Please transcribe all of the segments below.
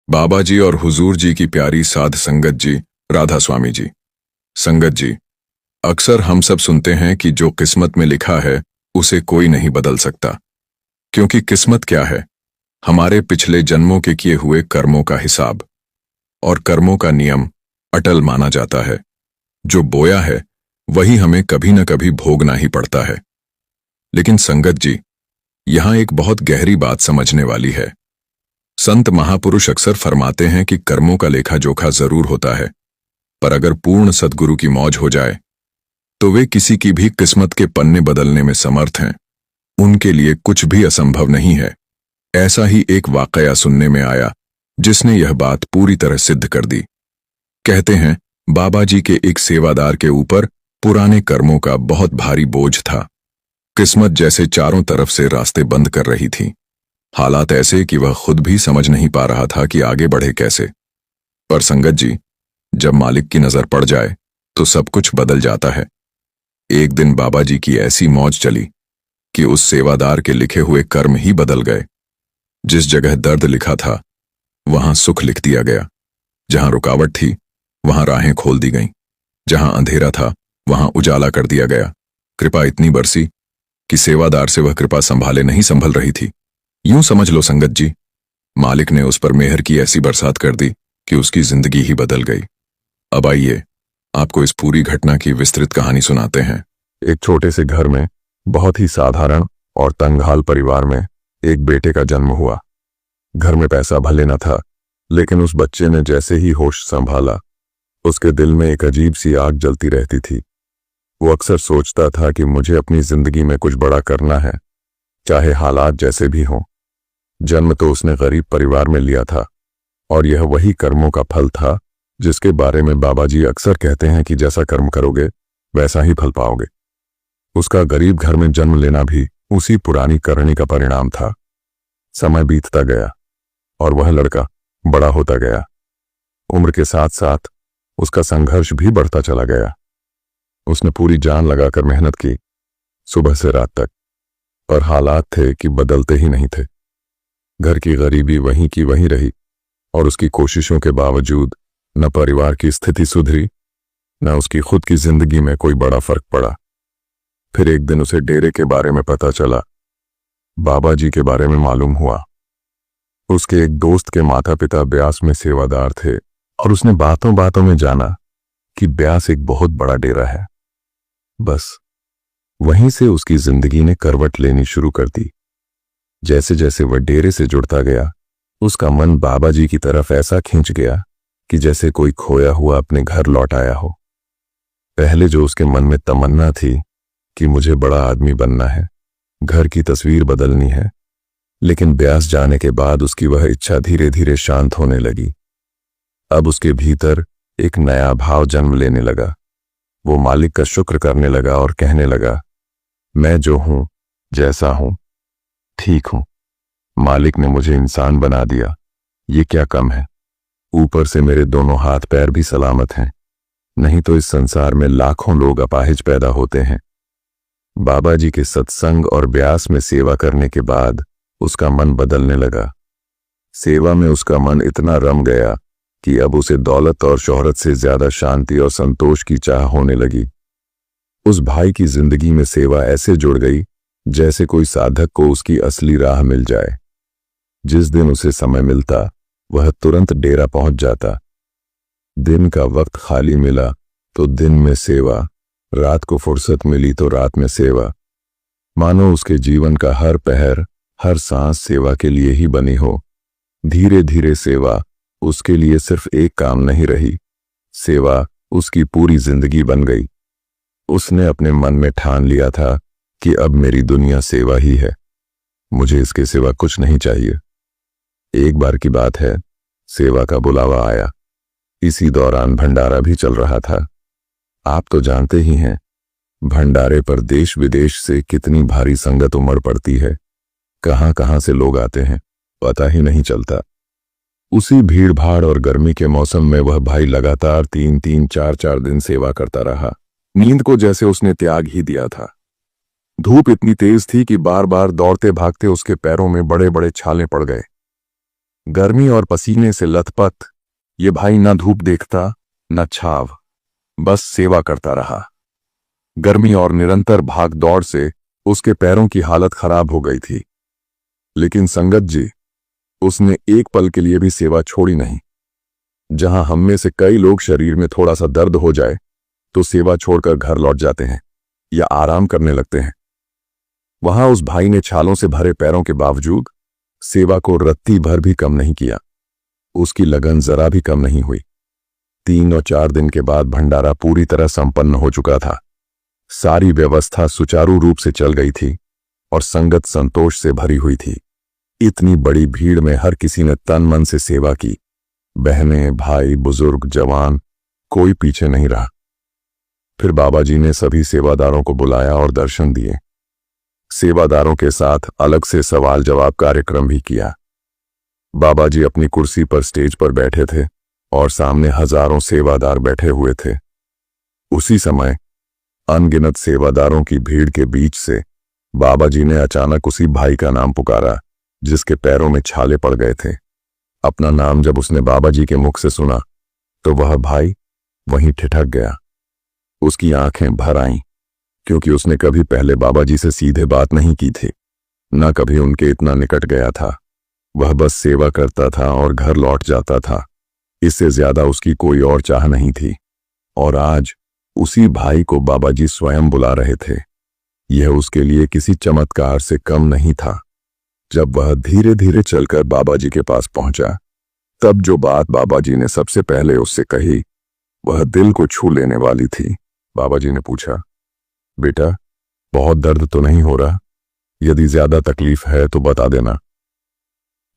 बाबा जी और हुजूर जी की प्यारी साध संगत जी, राधा स्वामी जी। संगत जी, अक्सर हम सब सुनते हैं कि जो किस्मत में लिखा है उसे कोई नहीं बदल सकता। क्योंकि किस्मत क्या है? हमारे पिछले जन्मों के किए हुए कर्मों का हिसाब। और कर्मों का नियम अटल माना जाता है। जो बोया है वही हमें कभी न कभी भोगना ही पड़ता है। लेकिन संगत जी, यहां एक बहुत गहरी बात समझने वाली है। संत महापुरुष अक्सर फरमाते हैं कि कर्मों का लेखा जोखा जरूर होता है, पर अगर पूर्ण सद्गुरु की मौज हो जाए तो वे किसी की भी किस्मत के पन्ने बदलने में समर्थ हैं। उनके लिए कुछ भी असंभव नहीं है। ऐसा ही एक वाकया सुनने में आया जिसने यह बात पूरी तरह सिद्ध कर दी। कहते हैं बाबा जी के एक सेवादार के ऊपर पुराने कर्मों का बहुत भारी बोझ था। किस्मत जैसे चारों तरफ से रास्ते बंद कर रही थी। हालात ऐसे कि वह खुद भी समझ नहीं पा रहा था कि आगे बढ़े कैसे। पर संगत जी, जब मालिक की नजर पड़ जाए तो सब कुछ बदल जाता है। एक दिन बाबा जी की ऐसी मौज चली कि उस सेवादार के लिखे हुए कर्म ही बदल गए। जिस जगह दर्द लिखा था वहां सुख लिख दिया गया। जहां रुकावट थी वहां राहें खोल दी गईं। जहां अंधेरा था वहां उजाला कर दिया गया। कृपा इतनी बरसी कि सेवादार से वह कृपा संभाले नहीं संभल रही थी। यूं समझ लो संगत जी, मालिक ने उस पर मेहर की ऐसी बरसात कर दी कि उसकी जिंदगी ही बदल गई। अब आइए आपको इस पूरी घटना की विस्तृत कहानी सुनाते हैं। एक छोटे से घर में बहुत ही साधारण और तंगहाल परिवार में एक बेटे का जन्म हुआ। घर में पैसा भले न था, लेकिन उस बच्चे ने जैसे ही होश संभाला उसके दिल में एक अजीब सी आग जलती रहती थी। वो अक्सर सोचता था कि मुझे अपनी जिंदगी में कुछ बड़ा करना है, चाहे हालात जैसे भी हों। जन्म तो उसने गरीब परिवार में लिया था और यह वही कर्मों का फल था जिसके बारे में बाबा जी अक्सर कहते हैं कि जैसा कर्म करोगे वैसा ही फल पाओगे। उसका गरीब घर में जन्म लेना भी उसी पुरानी करनी का परिणाम था। समय बीतता गया और वह लड़का बड़ा होता गया। उम्र के साथ साथ उसका संघर्ष भी बढ़ता चला गया। उसने पूरी जान लगाकर मेहनत की, सुबह से रात तक, पर हालात थे कि बदलते ही नहीं थे। घर की गरीबी वहीं की वहीं रही और उसकी कोशिशों के बावजूद न परिवार की स्थिति सुधरी, न उसकी खुद की जिंदगी में कोई बड़ा फर्क पड़ा। फिर एक दिन उसे डेरे के बारे में पता चला, बाबा जी के बारे में मालूम हुआ। उसके एक दोस्त के माता पिता ब्यास में सेवादार थे और उसने बातों बातों में जाना कि ब्यास एक बहुत बड़ा डेरा है। बस वहीं से उसकी जिंदगी ने करवट लेनी शुरू कर दी। जैसे जैसे वह डेरे से जुड़ता गया उसका मन बाबा जी की तरफ ऐसा खींच गया कि जैसे कोई खोया हुआ अपने घर लौट आया हो। पहले जो उसके मन में तमन्ना थी कि मुझे बड़ा आदमी बनना है, घर की तस्वीर बदलनी है, लेकिन ब्यास जाने के बाद उसकी वह इच्छा धीरे धीरे शांत होने लगी। अब उसके भीतर एक नया भाव जन्म लेने लगा। वो मालिक का शुक्र करने लगा और कहने लगा, मैं जो हूं, जैसा हूं, ठीक हूं। मालिक ने मुझे इंसान बना दिया, ये क्या कम है। ऊपर से मेरे दोनों हाथ पैर भी सलामत हैं, नहीं तो इस संसार में लाखों लोग अपाहिज पैदा होते हैं। बाबा जी के सत्संग और ब्यास में सेवा करने के बाद उसका मन बदलने लगा। सेवा में उसका मन इतना रम गया कि अब उसे दौलत और शोहरत से ज्यादा शांति और संतोष की चाह होने लगी। उस भाई की जिंदगी में सेवा ऐसे जुड़ गई जैसे कोई साधक को उसकी असली राह मिल जाए। जिस दिन उसे समय मिलता वह तुरंत डेरा पहुंच जाता। दिन का वक्त खाली मिला तो दिन में सेवा, रात को फुर्सत मिली तो रात में सेवा। मानो उसके जीवन का हर पहर, हर सांस सेवा के लिए ही बनी हो। धीरे धीरे सेवा उसके लिए सिर्फ एक काम नहीं रही, सेवा उसकी पूरी जिंदगी बन गई। उसने अपने मन में ठान लिया था कि अब मेरी दुनिया सेवा ही है, मुझे इसके सिवा कुछ नहीं चाहिए। एक बार की बात है, सेवा का बुलावा आया। इसी दौरान भंडारा भी चल रहा था। आप तो जानते ही हैं, भंडारे पर देश विदेश से कितनी भारी संगत उमड़ पड़ती है। कहां कहां से लोग आते हैं, पता ही नहीं चलता। उसी भीड़ भाड़ और गर्मी के मौसम में वह भाई लगातार 3-3, 4-4 दिन सेवा करता रहा। नींद को जैसे उसने त्याग ही दिया था। धूप इतनी तेज थी कि बार बार दौड़ते भागते उसके पैरों में बड़े बड़े छाले पड़ गए। गर्मी और पसीने से लथपथ ये भाई न धूप देखता न छाव, बस सेवा करता रहा। गर्मी और निरंतर भाग दौड़ से उसके पैरों की हालत खराब हो गई थी, लेकिन संगत जी, उसने एक पल के लिए भी सेवा छोड़ी नहीं। जहां हम में से कई लोग शरीर में थोड़ा सा दर्द हो जाए तो सेवा छोड़कर घर लौट जाते हैं या आराम करने लगते हैं, वहां उस भाई ने छालों से भरे पैरों के बावजूद सेवा को रत्ती भर भी कम नहीं किया। उसकी लगन जरा भी कम नहीं हुई। 3 और 4 दिन के बाद भंडारा पूरी तरह संपन्न हो चुका था। सारी व्यवस्था सुचारू रूप से चल गई थी और संगत संतोष से भरी हुई थी। इतनी बड़ी भीड़ में हर किसी ने तन मन से सेवा की। बहनें, भाई, बुजुर्ग, जवान, कोई पीछे नहीं रहा। फिर बाबा जी ने सभी सेवादारों को बुलाया और दर्शन दिए। सेवादारों के साथ अलग से सवाल जवाब कार्यक्रम भी किया। बाबा जी अपनी कुर्सी पर स्टेज पर बैठे थे और सामने हजारों सेवादार बैठे हुए थे। उसी समय अनगिनत सेवादारों की भीड़ के बीच से बाबा जी ने अचानक उसी भाई का नाम पुकारा जिसके पैरों में छाले पड़ गए थे। अपना नाम जब उसने बाबा जी के मुख से सुना तो वह भाई वहीं ठिठक गया। उसकी आंखें भर आईं, क्योंकि उसने कभी पहले बाबा जी से सीधे बात नहीं की थी, न कभी उनके इतना निकट गया था। वह बस सेवा करता था और घर लौट जाता था। इससे ज्यादा उसकी कोई और चाह नहीं थी। और आज उसी भाई को बाबा जी स्वयं बुला रहे थे। यह उसके लिए किसी चमत्कार से कम नहीं था। जब वह धीरे धीरे चलकर बाबा जी के पास पहुंचा, तब जो बात बाबा जी ने सबसे पहले उससे कही वह दिल को छू लेने वाली थी। बाबा जी ने पूछा, बेटा, बहुत दर्द तो नहीं हो रहा? यदि ज्यादा तकलीफ है तो बता देना।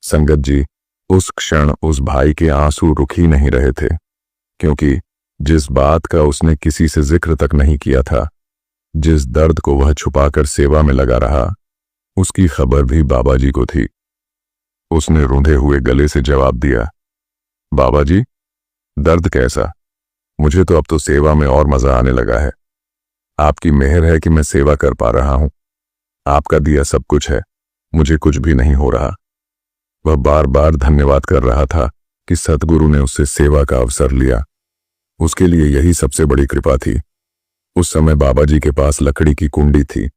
संगत जी, उस क्षण उस भाई के आंसू रुक ही नहीं रहे थे, क्योंकि जिस बात का उसने किसी से जिक्र तक नहीं किया था, जिस दर्द को वह छुपाकर सेवा में लगा रहा, उसकी खबर भी बाबा जी को थी। उसने रूंधे हुए गले से जवाब दिया, बाबा जी, दर्द कैसा? मुझे तो अब तो सेवा में और मजा आने लगा है। आपकी मेहर है कि मैं सेवा कर पा रहा हूं। आपका दिया सब कुछ है, मुझे कुछ भी नहीं हो रहा। वह बार बार धन्यवाद कर रहा था कि सतगुरु ने उससे सेवा का अवसर लिया। उसके लिए यही सबसे बड़ी कृपा थी। उस समय बाबा जी के पास लकड़ी की कुंडी थी,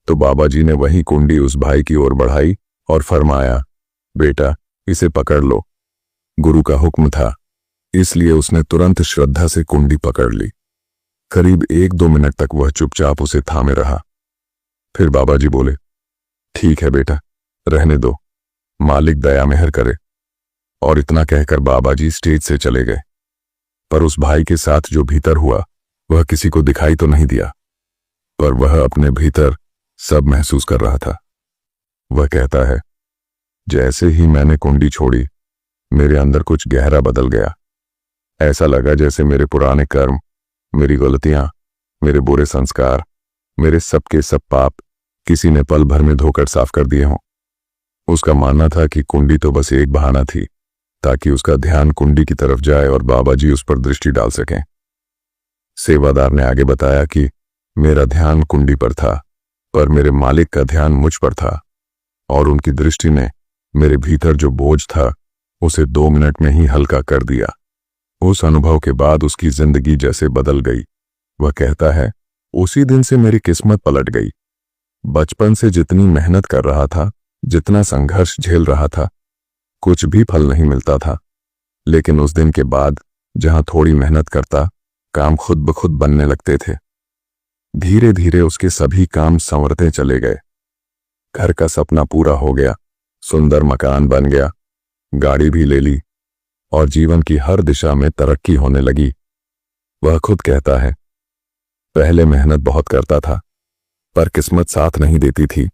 तो बाबा जी ने वही कुंडी उस भाई की ओर बढ़ाई और फरमाया, बेटा, इसे पकड़ लो। गुरु का हुक्म था, इसलिए उसने तुरंत श्रद्धा से कुंडी पकड़ ली। करीब 1-2 मिनट तक वह चुपचाप उसे थामे रहा। फिर बाबा जी बोले, ठीक है बेटा, रहने दो, मालिक दया मेहर करे। और इतना कहकर बाबा जी स्टेज से चले गए। पर उस भाई के साथ जो भीतर हुआ वह किसी को दिखाई तो नहीं दिया, पर वह अपने भीतर सब महसूस कर रहा था। वह कहता है, जैसे ही मैंने कुंडी छोड़ी, मेरे अंदर कुछ गहरा बदल गया। ऐसा लगा जैसे मेरे पुराने कर्म, मेरी गलतियां, मेरे बुरे संस्कार, मेरे सबके सब पाप किसी ने पल भर में धोकर साफ कर दिए हों। उसका मानना था कि कुंडी तो बस एक बहाना थी, ताकि उसका ध्यान कुंडी की तरफ जाए और बाबा जी उस पर दृष्टि डाल सकें। सेवादार ने आगे बताया कि मेरा ध्यान कुंडी पर था, पर मेरे मालिक का ध्यान मुझ पर था, और उनकी दृष्टि ने मेरे भीतर जो बोझ था उसे 2 मिनट में ही हल्का कर दिया। उस अनुभव के बाद उसकी जिंदगी जैसे बदल गई। वह कहता है, उसी दिन से मेरी किस्मत पलट गई। बचपन से जितनी मेहनत कर रहा था, जितना संघर्ष झेल रहा था, कुछ भी फल नहीं मिलता था। लेकिन उस दिन के बाद जहां थोड़ी मेहनत करता, काम खुद ब खुद बनने लगते थे। धीरे धीरे उसके सभी काम संवरते चले गए। घर का सपना पूरा हो गया, सुंदर मकान बन गया, गाड़ी भी ले ली और जीवन की हर दिशा में तरक्की होने लगी। वह खुद कहता है, पहले मेहनत बहुत करता था, पर किस्मत साथ नहीं देती थी,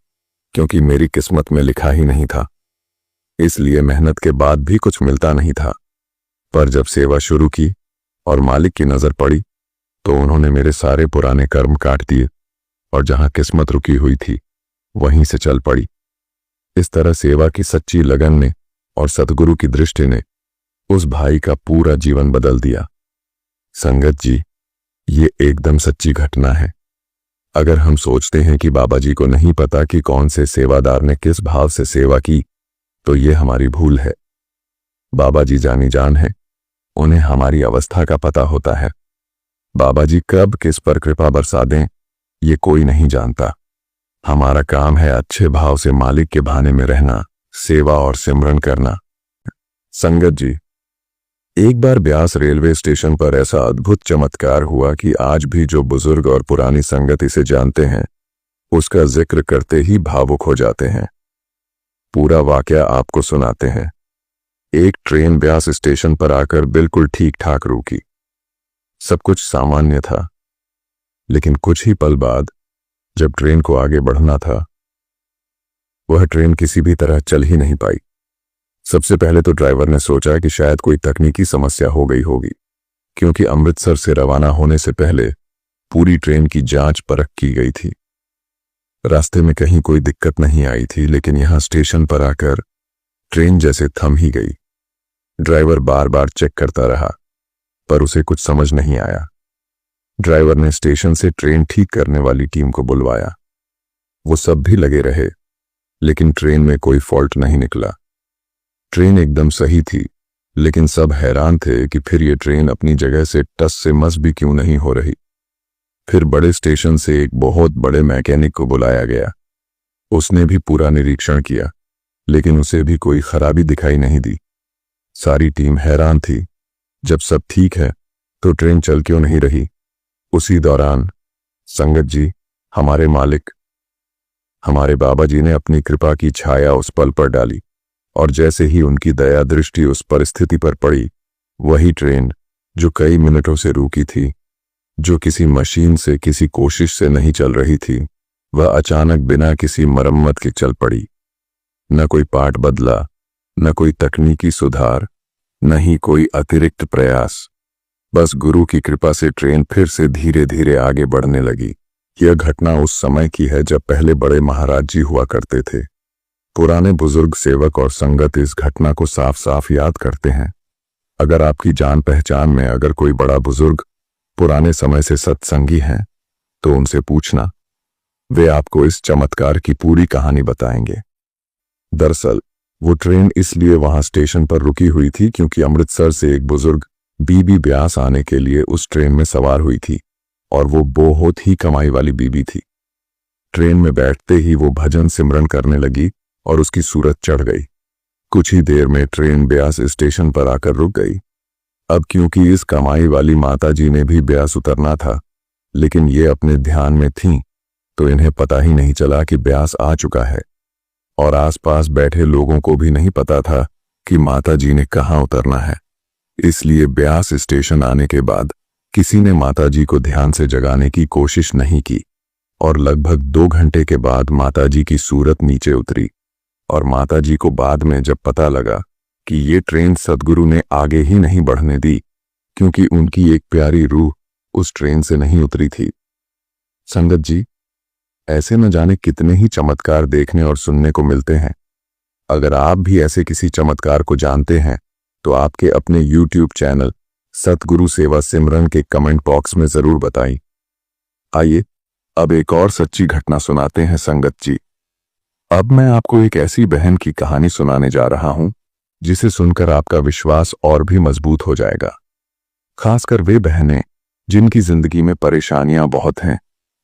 क्योंकि मेरी किस्मत में लिखा ही नहीं था। इसलिए मेहनत के बाद भी कुछ मिलता नहीं था। पर जब सेवा शुरू की और मालिक की नजर पड़ी, तो उन्होंने मेरे सारे पुराने कर्म काट दिए और जहां किस्मत रुकी हुई थी वहीं से चल पड़ी। इस तरह सेवा की सच्ची लगन ने और सतगुरु की दृष्टि ने उस भाई का पूरा जीवन बदल दिया। संगत जी, ये एकदम सच्ची घटना है। अगर हम सोचते हैं कि बाबा जी को नहीं पता कि कौन से सेवादार ने किस भाव से सेवा की, तो ये हमारी भूल है। बाबा जी जानी जान है, उन्हें हमारी अवस्था का पता होता है। बाबा जी कब किस पर कृपा बरसा दें ये कोई नहीं जानता। हमारा काम है अच्छे भाव से मालिक के भाने में रहना, सेवा और सिमरन करना। संगत जी, एक बार ब्यास रेलवे स्टेशन पर ऐसा अद्भुत चमत्कार हुआ कि आज भी जो बुजुर्ग और पुरानी संगत इसे जानते हैं उसका जिक्र करते ही भावुक हो जाते हैं। पूरा वाकया आपको सुनाते हैं। एक ट्रेन ब्यास स्टेशन पर आकर बिल्कुल ठीक ठाक रुकी। सब कुछ सामान्य था, लेकिन कुछ ही पल बाद जब ट्रेन को आगे बढ़ना था, वह ट्रेन किसी भी तरह चल ही नहीं पाई। सबसे पहले तो ड्राइवर ने सोचा कि शायद कोई तकनीकी समस्या हो गई होगी, क्योंकि अमृतसर से रवाना होने से पहले पूरी ट्रेन की जांच परख की गई थी। रास्ते में कहीं कोई दिक्कत नहीं आई थी, लेकिन यहां स्टेशन पर आकर ट्रेन जैसे थम ही गई। ड्राइवर बार बार चेक करता रहा, पर उसे कुछ समझ नहीं आया। ड्राइवर ने स्टेशन से ट्रेन ठीक करने वाली टीम को बुलवाया। वो सब भी लगे रहे, लेकिन ट्रेन में कोई फॉल्ट नहीं निकला। ट्रेन एकदम सही थी, लेकिन सब हैरान थे कि फिर ये ट्रेन अपनी जगह से टस से मस भी क्यों नहीं हो रही। फिर बड़े स्टेशन से एक बहुत बड़े मैकेनिक को बुलाया गया। उसने भी पूरा निरीक्षण किया, लेकिन उसे भी कोई खराबी दिखाई नहीं दी। सारी टीम हैरान थी, जब सब ठीक है तो ट्रेन चल क्यों नहीं रही। उसी दौरान संगत जी, हमारे मालिक, हमारे बाबा जी ने अपनी कृपा की छाया उस पल पर डाली, और जैसे ही उनकी दया दृष्टि उस परिस्थिति पर पड़ी, वही ट्रेन जो कई मिनटों से रुकी थी, जो किसी मशीन से, किसी कोशिश से नहीं चल रही थी, वह अचानक बिना किसी मरम्मत के चल पड़ी। न कोई पार्ट बदला, न कोई तकनीकी सुधार, न ही कोई अतिरिक्त प्रयास। बस गुरु की कृपा से ट्रेन फिर से धीरे धीरे आगे बढ़ने लगी। यह घटना उस समय की है जब पहले बड़े महाराज जी हुआ करते थे। पुराने बुजुर्ग सेवक और संगत इस घटना को साफ साफ याद करते हैं। अगर आपकी जान पहचान में अगर कोई बड़ा बुजुर्ग पुराने समय से सत्संगी हैं, तो उनसे पूछना, वे आपको इस चमत्कार की पूरी कहानी बताएंगे। दरअसल वो ट्रेन इसलिए वहां स्टेशन पर रुकी हुई थी क्योंकि अमृतसर से एक बुजुर्ग बीबी ब्यास आने के लिए उस ट्रेन में सवार हुई थी, और वो बहुत ही कमाई वाली बीबी थी। ट्रेन में बैठते ही वो भजन सिमरन करने लगी और उसकी सूरत चढ़ गई। कुछ ही देर में ट्रेन ब्यास स्टेशन पर आकर रुक गई। अब क्योंकि इस कमाई वाली माता जी ने भी ब्यास उतरना था, लेकिन ये अपने ध्यान में थीं, तो इन्हें पता ही नहीं चला कि ब्यास आ चुका है, और आसपास बैठे लोगों को भी नहीं पता था कि माता जी ने कहाँ उतरना है। इसलिए ब्यास स्टेशन आने के बाद किसी ने माता जी को ध्यान से जगाने की कोशिश नहीं की, और लगभग 2 घंटे के बाद माता जी की सूरत नीचे उतरी। और माता जी को बाद में जब पता लगा कि ये ट्रेन सद्गुरु ने आगे ही नहीं बढ़ने दी, क्योंकि उनकी एक प्यारी रूह उस ट्रेन से नहीं उतरी थी। संगत जी, ऐसे न जाने कितने ही चमत्कार देखने और सुनने को मिलते हैं। अगर आप भी ऐसे किसी चमत्कार को जानते हैं तो आपके अपने YouTube चैनल सतगुरु सेवा सिमरन के कमेंट बॉक्स में जरूर बताएं। आइए अब एक और सच्ची घटना सुनाते हैं संगत जी। अब मैं आपको एक ऐसी बहन की कहानी सुनाने जा रहा हूं जिसे सुनकर आपका विश्वास और भी मजबूत हो जाएगा। खासकर वे बहनें जिनकी जिंदगी में परेशानियां बहुत हैं,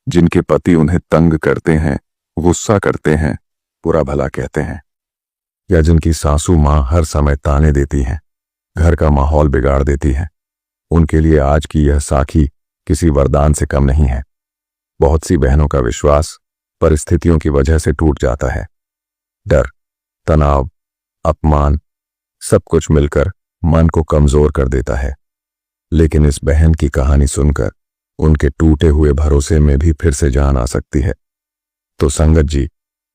जिनके पति उन्हें तंग करते हैं, गुस्सा करते हैं, बुरा भला कहते हैं, या जिनकी सासू मां हर समय ताने देती हैं, घर का माहौल बिगाड़ देती है। उनके लिए आज की यह साखी किसी वरदान से कम नहीं है। बहुत सी बहनों का विश्वास परिस्थितियों की वजह से टूट जाता है। डर, तनाव, अपमान, सब कुछ मिलकर मन को कमजोर कर देता है। लेकिन इस बहन की कहानी सुनकर उनके टूटे हुए भरोसे में भी फिर से जान आ सकती है। तो संगत जी,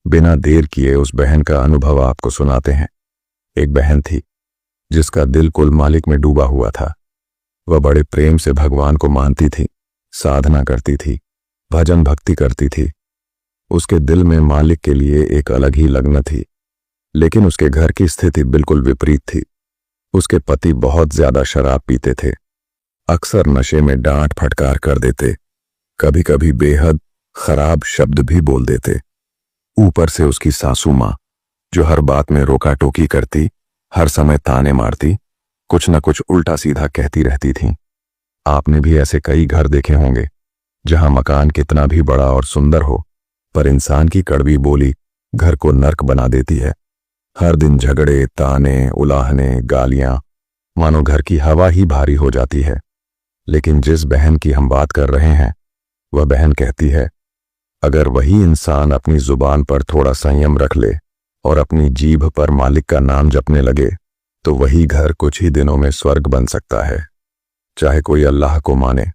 बिना देर किए उस बहन का अनुभव आपको सुनाते हैं। एक बहन थी जिसका दिल कुल मालिक में डूबा हुआ था। वह बड़े प्रेम से भगवान को मानती थी, साधना करती थी, भजन भक्ति करती थी। उसके दिल में मालिक के लिए एक अलग ही लगन थी। लेकिन उसके घर की स्थिति बिल्कुल विपरीत थी। उसके पति बहुत ज्यादा शराब पीते थे, अक्सर नशे में डांट फटकार कर देते, कभी कभी बेहद खराब शब्द भी बोल देते। ऊपर से उसकी सासू मां, जो हर बात में रोका टोकी करती, हर समय ताने मारती, कुछ न कुछ उल्टा सीधा कहती रहती थीं। आपने भी ऐसे कई घर देखे होंगे जहां मकान कितना भी बड़ा और सुंदर हो, पर इंसान की कड़वी बोली घर को नर्क बना देती है। हर दिन झगड़े, ताने, उलाहने, गालियां, मानो घर की हवा ही भारी हो जाती है। लेकिन जिस बहन की हम बात कर रहे हैं, वह बहन कहती है, अगर वही इंसान अपनी जुबान पर थोड़ा संयम रख ले और अपनी जीभ पर मालिक का नाम जपने लगे, तो वही घर कुछ ही दिनों में स्वर्ग बन सकता है। चाहे कोई अल्लाह को माने,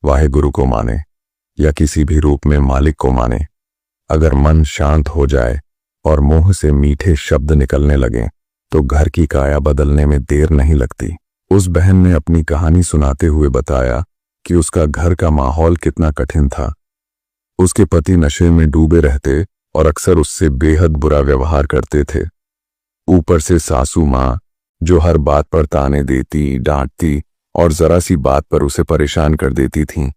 वाहेगुरु को माने या किसी भी रूप में मालिक को माने, अगर मन शांत हो जाए और मुंह से मीठे शब्द निकलने लगें, तो घर की काया बदलने में देर नहीं लगती। उस बहन ने अपनी कहानी सुनाते हुए बताया कि उसका घर का माहौल कितना कठिन था। उसके पति नशे में डूबे रहते और अक्सर उससे बेहद बुरा व्यवहार करते थे। ऊपर से सासू माँ जो हर बात पर ताने देती, डांटती और जरा सी बात पर उसे परेशान कर देती थीं।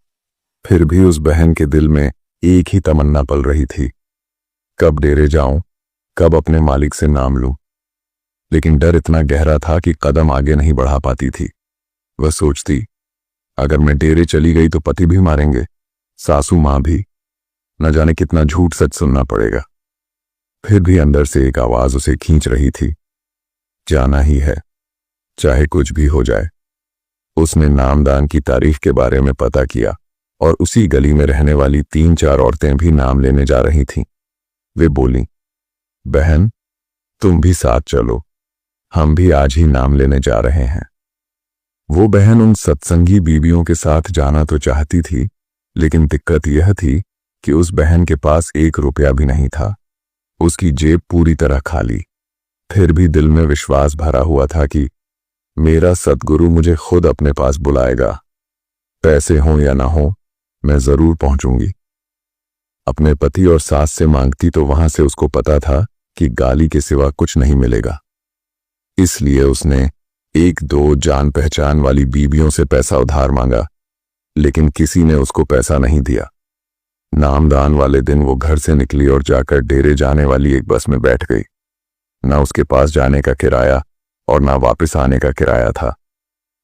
फिर भी उस बहन के दिल में एक ही तमन्ना पल रही थी, कब डेरे जाऊं, कब अपने मालिक से नाम लूं। लेकिन डर इतना गहरा था कि कदम आगे नहीं बढ़ा पाती थी। वह सोचती, अगर मैं डेरे चली गई तो पति भी मारेंगे, सासू माँ भी, न जाने कितना झूठ सच सुनना पड़ेगा। फिर भी अंदर से एक आवाज उसे खींच रही थी, जाना ही है, चाहे कुछ भी हो जाए। उसने नामदान की तारीख के बारे में पता किया और उसी गली में रहने वाली 3-4 औरतें भी नाम लेने जा रही थीं। वे बोलीं, बहन तुम भी साथ चलो, हम भी आज ही नाम लेने जा रहे हैं। वो बहन उन सत्संगी बीवियों के साथ जाना तो चाहती थी, लेकिन दिक्कत यह थी कि उस बहन के पास 1 रुपया भी नहीं था। उसकी जेब पूरी तरह खाली। फिर भी दिल में विश्वास भरा हुआ था कि मेरा सद्गुरु मुझे खुद अपने पास बुलाएगा। पैसे हों या ना हो, मैं जरूर पहुंचूंगी। अपने पति और सास से मांगती तो वहां से उसको पता था कि गाली के सिवा कुछ नहीं मिलेगा। इसलिए उसने 1-2 जान पहचान वाली बीवियों से पैसा उधार मांगा, लेकिन किसी ने उसको पैसा नहीं दिया। नामदान वाले दिन वो घर से निकली और जाकर डेरे जाने वाली एक बस में बैठ गई। ना उसके पास जाने का किराया और ना वापस आने का किराया था।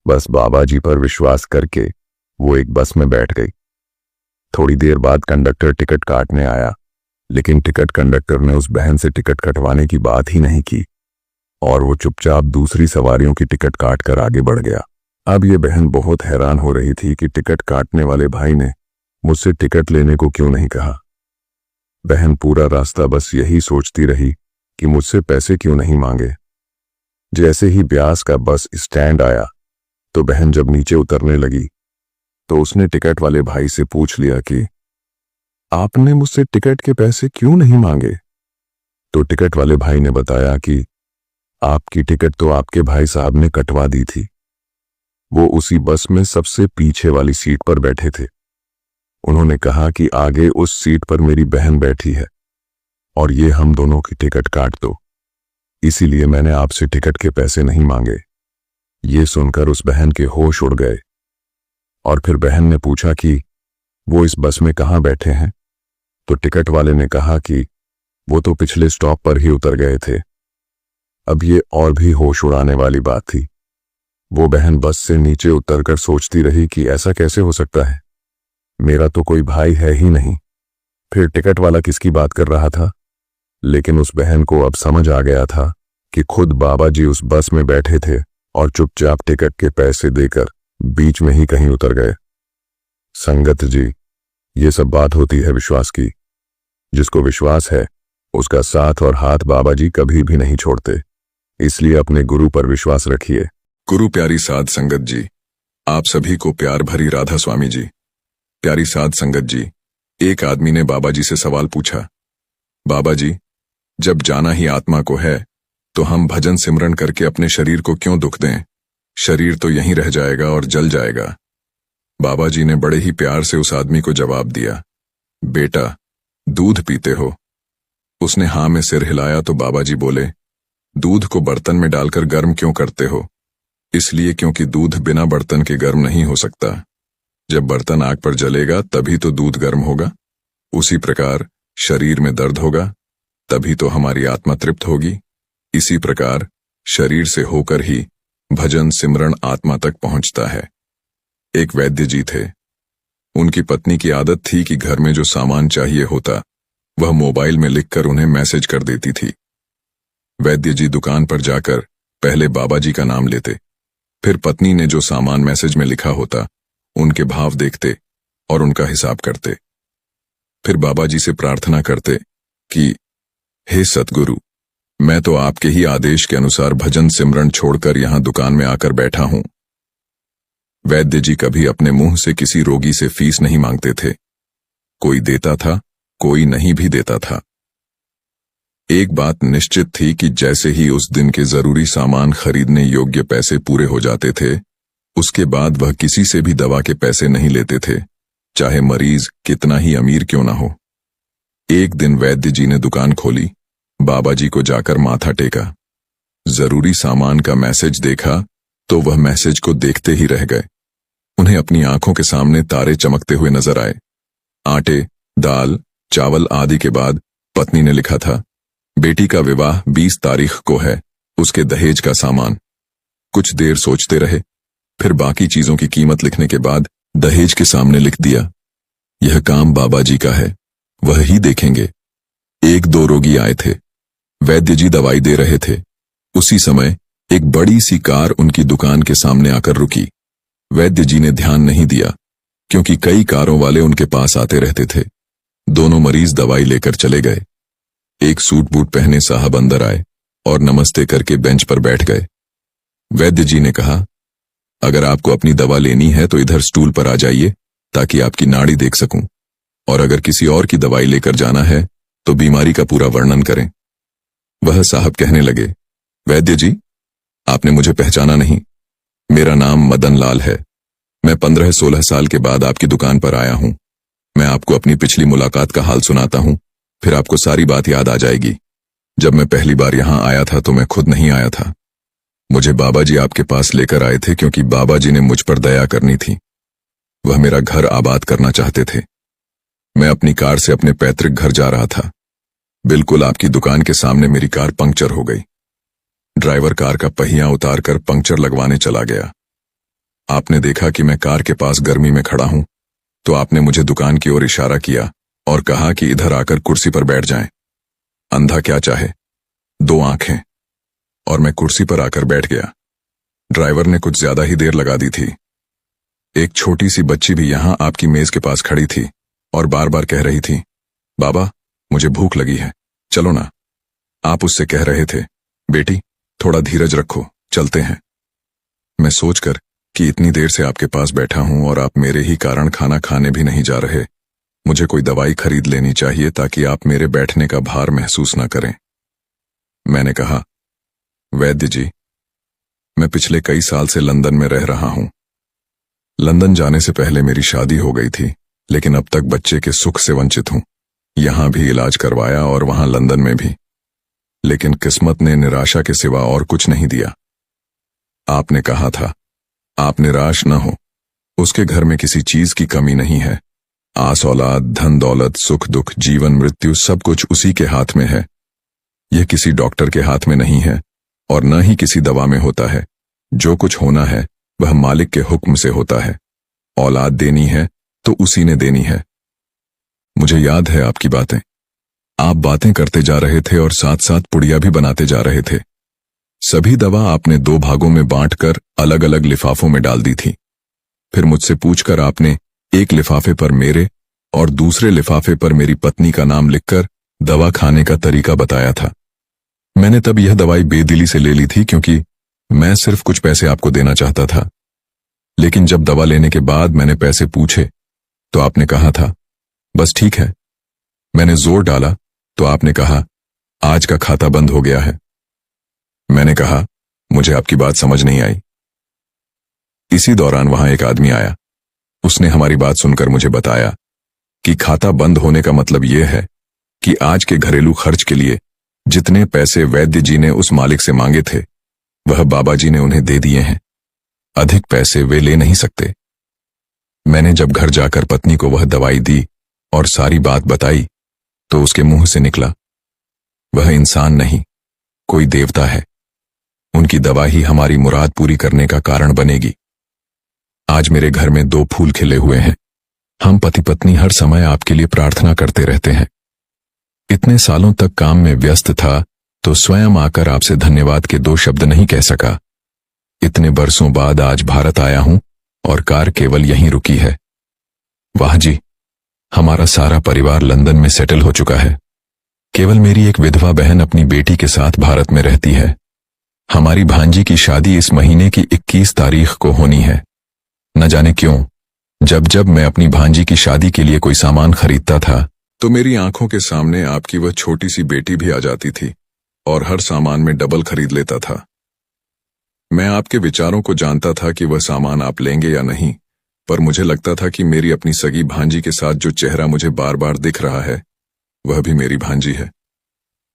बस बाबा जी पर विश्वास करके वो एक बस में बैठ गई। थोड़ी देर बाद कंडक्टर टिकट काटने आया, लेकिन टिकट कंडक्टर ने उस बहन से टिकट कटवाने की बात ही नहीं की और वो चुपचाप दूसरी सवारियों की टिकट काट कर आगे बढ़ गया। अब ये बहन बहुत हैरान हो रही थी कि टिकट काटने वाले भाई ने मुझसे टिकट लेने को क्यों नहीं कहा। बहन पूरा रास्ता बस यही सोचती रही कि मुझसे पैसे क्यों नहीं मांगे। जैसे ही ब्यास का बस स्टैंड आया तो बहन जब नीचे उतरने लगी तो उसने टिकट वाले भाई से पूछ लिया कि आपने मुझसे टिकट के पैसे क्यों नहीं मांगे। तो टिकट वाले भाई ने बताया कि आपकी टिकट तो आपके भाई साहब ने कटवा दी थी। वो उसी बस में सबसे पीछे वाली सीट पर बैठे थे। उन्होंने कहा कि आगे उस सीट पर मेरी बहन बैठी है और ये हम दोनों की टिकट काट दो, इसीलिए मैंने आपसे टिकट के पैसे नहीं मांगे। ये सुनकर उस बहन के होश उड़ गए और फिर बहन ने पूछा कि वो इस बस में कहाँ बैठे हैं। तो टिकट वाले ने कहा कि वो तो पिछले स्टॉप पर ही उतर गए थे। अब ये और भी होश उड़ाने वाली बात थी। वो बहन बस से नीचे उतरकर सोचती रही कि ऐसा कैसे हो सकता है, मेरा तो कोई भाई है ही नहीं, फिर टिकट वाला किसकी बात कर रहा था। लेकिन उस बहन को अब समझ आ गया था कि खुद बाबा जी उस बस में बैठे थे और चुपचाप टिकट के पैसे देकर बीच में ही कहीं उतर गए। संगत जी, ये सब बात होती है विश्वास की। जिसको विश्वास है उसका साथ और हाथ बाबा जी कभी भी नहीं छोड़ते। इसलिए अपने गुरु पर विश्वास रखिए। गुरु प्यारी साध संगत जी, आप सभी को प्यार भरी राधा स्वामी जी। प्यारी साध संगत जी, एक आदमी ने बाबा जी से सवाल पूछा, बाबा जी, जब जाना ही आत्मा को है तो हम भजन सिमरन करके अपने शरीर को क्यों दुख दें, शरीर तो यहीं रह जाएगा और जल जाएगा। बाबा जी ने बड़े ही प्यार से उस आदमी को जवाब दिया, बेटा दूध पीते हो। उसने हाँ में सिर हिलाया तो बाबा जी बोले, दूध को बर्तन में डालकर गर्म क्यों करते हो। इसलिए क्योंकि दूध बिना बर्तन के गर्म नहीं हो सकता। जब बर्तन आग पर जलेगा तभी तो दूध गर्म होगा। उसी प्रकार शरीर में दर्द होगा तभी तो हमारी आत्मा तृप्त होगी। इसी प्रकार शरीर से होकर ही भजन सिमरण आत्मा तक पहुंचता है। एक वैद्य जी थे। उनकी पत्नी की आदत थी कि घर में जो सामान चाहिए होता वह मोबाइल में लिखकर उन्हें मैसेज कर देती थी। वैद्य जी दुकान पर जाकर पहले बाबा जी का नाम लेते, फिर पत्नी ने जो सामान मैसेज में लिखा होता उनके भाव देखते और उनका हिसाब करते। फिर बाबा जी से प्रार्थना करते कि हे सतगुरु, मैं तो आपके ही आदेश के अनुसार भजन सिमरण छोड़कर यहां दुकान में आकर बैठा हूं। वैद्य जी कभी अपने मुंह से किसी रोगी से फीस नहीं मांगते थे। कोई देता था, कोई नहीं भी देता था। एक बात निश्चित थी कि जैसे ही उस दिन के जरूरी सामान खरीदने योग्य पैसे पूरे हो जाते थे, उसके बाद वह किसी से भी दवा के पैसे नहीं लेते थे, चाहे मरीज कितना ही अमीर क्यों ना हो। एक दिन वैद्य जी ने दुकान खोली, बाबा जी को जाकर माथा टेका। जरूरी सामान का मैसेज देखा तो वह मैसेज को देखते ही रह गए। उन्हें अपनी आंखों के सामने तारे चमकते हुए नजर आए। आटे, दाल, चावल आदि के बाद पत्नी ने लिखा था, बेटी का विवाह 20 तारीख को है, उसके दहेज का सामान। कुछ देर सोचते रहे, फिर बाकी चीजों की कीमत लिखने के बाद दहेज के सामने लिख दिया, यह काम बाबा जी का है, वह ही देखेंगे। 1-2 रोगी आए थे। वैद्य जी दवाई दे रहे थे। उसी समय एक बड़ी सी कार उनकी दुकान के सामने आकर रुकी। वैद्य जी ने ध्यान नहीं दिया, क्योंकि कई कारों वाले उनके पास आते रहते थे। दोनों मरीज दवाई लेकर चले गए। एक सूट बूट पहने साहब अंदर आए और नमस्ते करके बेंच पर बैठ गए। वैद्य जी ने कहा, अगर आपको अपनी दवा लेनी है तो इधर स्टूल पर आ जाइए ताकि आपकी नाड़ी देख सकूं, और अगर किसी और की दवाई लेकर जाना है तो बीमारी का पूरा वर्णन करें। वह साहब कहने लगे, वैद्य जी, आपने मुझे पहचाना नहीं। मेरा नाम मदन लाल है। मैं 15-16 साल के बाद आपकी दुकान पर आया हूं। मैं आपको अपनी पिछली मुलाकात का हाल सुनाता हूं, फिर आपको सारी बात याद आ जाएगी। जब मैं पहली बार यहां आया था तो मैं खुद नहीं आया था। मुझे बाबा जी आपके पास लेकर आए थे क्योंकि बाबा जी ने मुझ पर दया करनी थी। वह मेरा घर आबाद करना चाहते थे। मैं अपनी कार से अपने पैतृक घर जा रहा था। बिल्कुल आपकी दुकान के सामने मेरी कार पंक्चर हो गई। ड्राइवर कार का पहिया उतारकर पंक्चर लगवाने चला गया। आपने देखा कि मैं कार के पास गर्मी में खड़ा हूं, तो आपने मुझे दुकान की ओर इशारा किया और कहा कि इधर आकर कुर्सी पर बैठ जाएं। अंधा क्या चाहे, 2 आंखें। और मैं कुर्सी पर आकर बैठ गया। ड्राइवर ने कुछ ज्यादा ही देर लगा दी थी। एक छोटी सी बच्ची भी यहां आपकी मेज के पास खड़ी थी और बार बार कह रही थी, बाबा मुझे भूख लगी है, चलो ना। आप उससे कह रहे थे, बेटी थोड़ा धीरज रखो, चलते हैं। मैं सोचकर कि इतनी देर से आपके पास बैठा हूं और आप मेरे ही कारण खाना खाने भी नहीं जा रहे, मुझे कोई दवाई खरीद लेनी चाहिए ताकि आप मेरे बैठने का भार महसूस न करें। मैंने कहा, वैद्य जी, मैं पिछले कई साल से लंदन में रह रहा हूं। लंदन जाने से पहले मेरी शादी हो गई थी, लेकिन अब तक बच्चे के सुख से वंचित हूं। यहां भी इलाज करवाया और वहां लंदन में भी, लेकिन किस्मत ने निराशा के सिवा और कुछ नहीं दिया। आपने कहा था, आप निराश न हो, उसके घर में किसी चीज की कमी नहीं है। आस औलाद, धन दौलत, सुख दुख, जीवन मृत्यु सब कुछ उसी के हाथ में है। यह किसी डॉक्टर के हाथ में नहीं है और न ही किसी दवा में होता है। जो कुछ होना है वह मालिक के हुक्म से होता है। औलाद देनी है तो उसी ने देनी है। मुझे याद है आपकी बातें। आप बातें करते जा रहे थे और साथ साथ पुड़िया भी बनाते जा रहे थे। सभी दवा आपने 2 भागों में बांटकर अलग अलग लिफाफों में डाल दी थी। फिर मुझसे पूछकर आपने एक लिफाफे पर मेरे और दूसरे लिफाफे पर मेरी पत्नी का नाम लिखकर दवा खाने का तरीका बताया था। मैंने तब यह दवाई बेदिली से ले ली थी क्योंकि मैं सिर्फ कुछ पैसे आपको देना चाहता था। लेकिन जब दवा लेने के बाद मैंने पैसे पूछे तो आपने कहा था, बस ठीक है। मैंने जोर डाला तो आपने कहा, आज का खाता बंद हो गया है। मैंने कहा, मुझे आपकी बात समझ नहीं आई। इसी दौरान वहां एक आदमी आया। उसने हमारी बात सुनकर मुझे बताया कि खाता बंद होने का मतलब यह है कि आज के घरेलू खर्च के लिए जितने पैसे वैद्य जी ने उस मालिक से मांगे थे वह बाबा जी ने उन्हें दे दिए हैं। अधिक पैसे वे ले नहीं सकते। मैंने जब घर जाकर पत्नी को वह दवाई दी और सारी बात बताई तो उसके मुंह से निकला, वह इंसान नहीं, कोई देवता है। उनकी दवा ही हमारी मुराद पूरी करने का कारण बनेगी। आज मेरे घर में 2 फूल खिले हुए हैं। हम पति पत्नी हर समय आपके लिए प्रार्थना करते रहते हैं। इतने सालों तक काम में व्यस्त था तो स्वयं आकर आपसे धन्यवाद के 2 शब्द नहीं कह सका। इतने बरसों बाद आज भारत आया हूं और कार केवल यहीं रुकी है। वाह जी, हमारा सारा परिवार लंदन में सेटल हो चुका है। केवल मेरी एक विधवा बहन अपनी बेटी के साथ भारत में रहती है। हमारी भांजी की शादी इस महीने की 21 तारीख को होनी है। न जाने क्यों जब जब मैं अपनी भांजी की शादी के लिए कोई सामान खरीदता था तो मेरी आंखों के सामने आपकी वह छोटी सी बेटी भी आ जाती थी और हर सामान में डबल खरीद लेता था। मैं आपके विचारों को जानता था कि वह सामान आप लेंगे या नहीं, पर मुझे लगता था कि मेरी अपनी सगी भांजी के साथ जो चेहरा मुझे बार बार दिख रहा है वह भी मेरी भांजी है।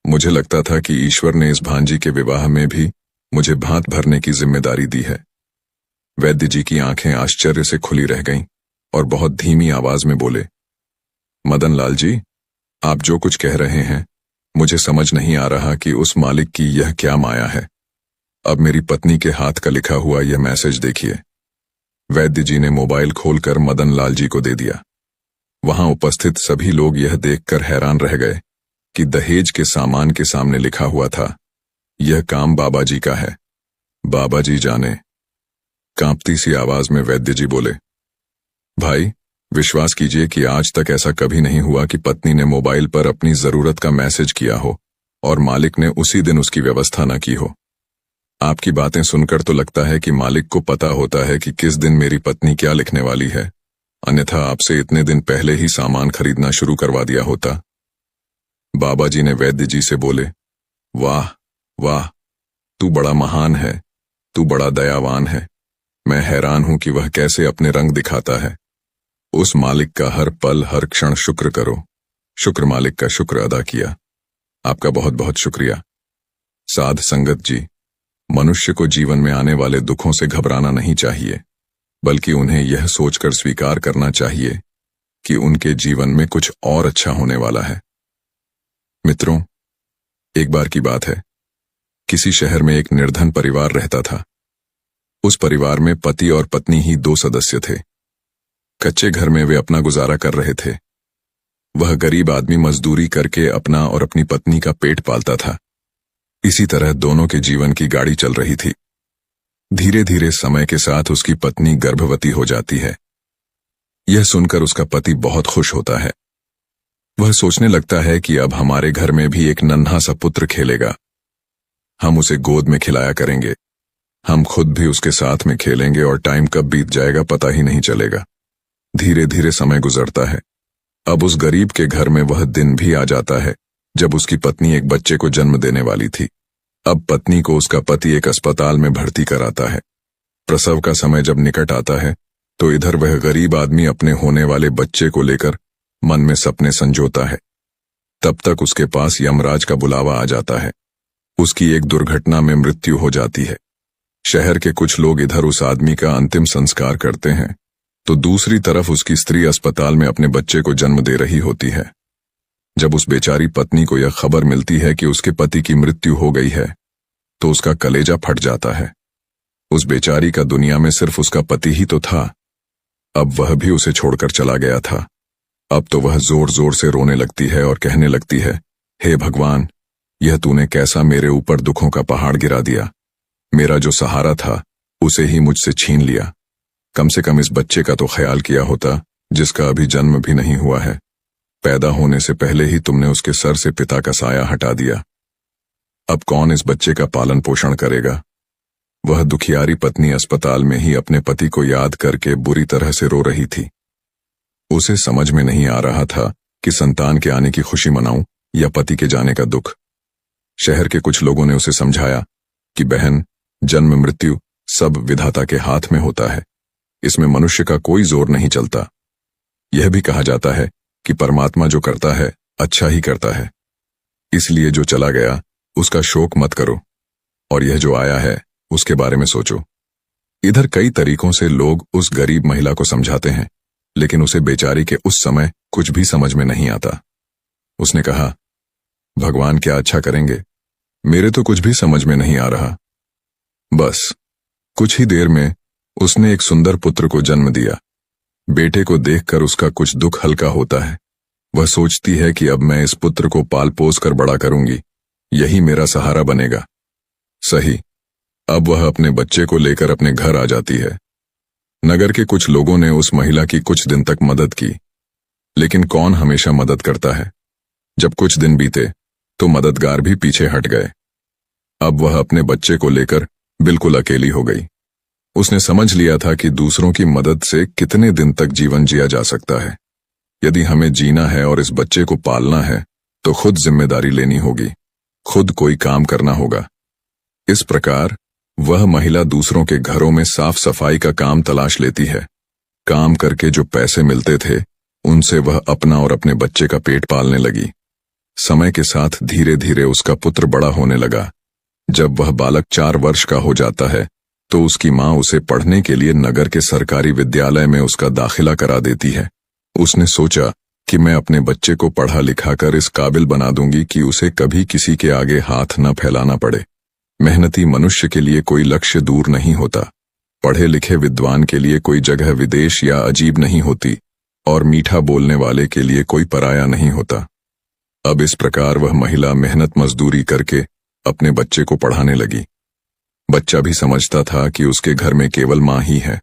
मुझे लगता था कि ईश्वर ने इस भांजी के विवाह में भी मुझे भांत भरने की जिम्मेदारी दी है। वैद्य जी की आंखें आश्चर्य से खुली रह गईं और बहुत धीमी आवाज में बोले, मदन लाल जी, आप जो कुछ कह रहे हैं मुझे समझ नहीं आ रहा कि उस मालिक की यह क्या माया है। अब मेरी पत्नी के हाथ का लिखा हुआ यह मैसेज देखिए। वैद्य जी ने मोबाइल खोलकर मदन लाल जी को दे दिया। वहां उपस्थित सभी लोग यह देखकर हैरान रह गए कि दहेज के सामान के सामने लिखा हुआ था, यह काम बाबा जी का है। बाबा जी जाने। कांपती सी आवाज में वैद्य जी बोले, भाई, विश्वास कीजिए कि आज तक ऐसा कभी नहीं हुआ कि पत्नी ने मोबाइल पर अपनी जरूरत का मैसेज किया हो और मालिक ने उसी दिन उसकी व्यवस्था न की हो। आपकी बातें सुनकर तो लगता है कि मालिक को पता होता है कि किस दिन मेरी पत्नी क्या लिखने वाली है, अन्यथा आपसे इतने दिन पहले ही सामान खरीदना शुरू करवा दिया होता। बाबा जी ने वैद्य जी से बोले, वाह वाह, तू बड़ा महान है, तू बड़ा दयावान है। मैं हैरान हूं कि वह कैसे अपने रंग दिखाता है। उस मालिक का हर पल हर क्षण शुक्र करो। शुक्र मालिक का शुक्र अदा किया। आपका बहुत बहुत शुक्रिया। साध संगत जी, मनुष्य को जीवन में आने वाले दुखों से घबराना नहीं चाहिए, बल्कि उन्हें यह सोचकर स्वीकार करना चाहिए कि उनके जीवन में कुछ और अच्छा होने वाला है। मित्रों, एक बार की बात है, किसी शहर में एक निर्धन परिवार रहता था। उस परिवार में पति और पत्नी ही 2 सदस्य थे। कच्चे घर में वे अपना गुजारा कर रहे थे। वह गरीब आदमी मजदूरी करके अपना और अपनी पत्नी का पेट पालता था। इसी तरह दोनों के जीवन की गाड़ी चल रही थी। धीरे धीरे समय के साथ उसकी पत्नी गर्भवती हो जाती है। यह सुनकर उसका पति बहुत खुश होता है। वह सोचने लगता है कि अब हमारे घर में भी एक नन्हा सा पुत्र खेलेगा। हम उसे गोद में खिलाया करेंगे। हम खुद भी उसके साथ में खेलेंगे और टाइम कब बीत जाएगा पता ही नहीं चलेगा। धीरे धीरे समय गुजरता है। अब उस गरीब के घर में वह दिन भी आ जाता है जब उसकी पत्नी एक बच्चे को जन्म देने वाली थी। अब पत्नी को उसका पति एक अस्पताल में भर्ती कराता है। प्रसव का समय जब निकट आता है तो इधर वह गरीब आदमी अपने होने वाले बच्चे को लेकर मन में सपने संजोता है। तब तक उसके पास यमराज का बुलावा आ जाता है। उसकी एक दुर्घटना में मृत्यु हो जाती है। शहर के कुछ लोग इधर उस आदमी का अंतिम संस्कार करते हैं तो दूसरी तरफ उसकी स्त्री अस्पताल में अपने बच्चे को जन्म दे रही होती है। जब उस बेचारी पत्नी को यह खबर मिलती है कि उसके पति की मृत्यु हो गई है तो उसका कलेजा फट जाता है। उस बेचारी का दुनिया में सिर्फ उसका पति ही तो था। अब वह भी उसे छोड़कर चला गया था। अब तो वह जोर जोर से रोने लगती है और कहने लगती है, हे भगवान, यह तूने कैसा मेरे ऊपर दुखों का पहाड़ गिरा दिया। मेरा जो सहारा था उसे ही मुझसे छीन लिया। कम से कम इस बच्चे का तो ख्याल किया होता जिसका अभी जन्म भी नहीं हुआ है। पैदा होने से पहले ही तुमने उसके सर से पिता का साया हटा दिया। अब कौन इस बच्चे का पालन पोषण करेगा। वह दुखियारी पत्नी अस्पताल में ही अपने पति को याद करके बुरी तरह से रो रही थी। उसे समझ में नहीं आ रहा था कि संतान के आने की खुशी मनाऊं या पति के जाने का दुख। शहर के कुछ लोगों ने उसे समझाया कि बहन, जन्म मृत्यु सब विधाता के हाथ में होता है, इसमें मनुष्य का कोई जोर नहीं चलता। यह भी कहा जाता है कि परमात्मा जो करता है अच्छा ही करता है, इसलिए जो चला गया उसका शोक मत करो और यह जो आया है उसके बारे में सोचो। इधर कई तरीकों से लोग उस गरीब महिला को समझाते हैं, लेकिन उसे बेचारी के उस समय कुछ भी समझ में नहीं आता। उसने कहा, भगवान क्या अच्छा करेंगे, मेरे तो कुछ भी समझ में नहीं आ रहा। बस कुछ ही देर में उसने एक सुंदर पुत्र को जन्म दिया। बेटे को देखकर उसका कुछ दुख हल्का होता है। वह सोचती है कि अब मैं इस पुत्र को पाल पोस कर बड़ा करूंगी, यही मेरा सहारा बनेगा। सही, अब वह अपने बच्चे को लेकर अपने घर आ जाती है। नगर के कुछ लोगों ने उस महिला की कुछ दिन तक मदद की, लेकिन कौन हमेशा मदद करता है। जब कुछ दिन बीते तो मददगार भी पीछे हट गए। अब वह अपने बच्चे को लेकर बिल्कुल अकेली हो गई। उसने समझ लिया था कि दूसरों की मदद से कितने दिन तक जीवन जिया जा सकता है। यदि हमें जीना है और इस बच्चे को पालना है तो खुद जिम्मेदारी लेनी होगी, खुद कोई काम करना होगा। इस प्रकार वह महिला दूसरों के घरों में साफ सफाई का काम तलाश लेती है। काम करके जो पैसे मिलते थे उनसे वह अपना और अपने बच्चे का पेट पालने लगी। समय के साथ धीरे धीरे उसका पुत्र बड़ा होने लगा। जब वह बालक 4 वर्ष का हो जाता है तो उसकी माँ उसे पढ़ने के लिए नगर के सरकारी विद्यालय में उसका दाखिला करा देती है। उसने सोचा कि मैं अपने बच्चे को पढ़ा लिखाकर इस काबिल बना दूंगी कि उसे कभी किसी के आगे हाथ न फैलाना पड़े। मेहनती मनुष्य के लिए कोई लक्ष्य दूर नहीं होता, पढ़े लिखे विद्वान के लिए कोई जगह विदेश या अजीब नहीं होती, और मीठा बोलने वाले के लिए कोई पराया नहीं होता। अब इस प्रकार वह महिला मेहनत मजदूरी करके अपने बच्चे को पढ़ाने लगी। बच्चा भी समझता था कि उसके घर में केवल माँ ही है।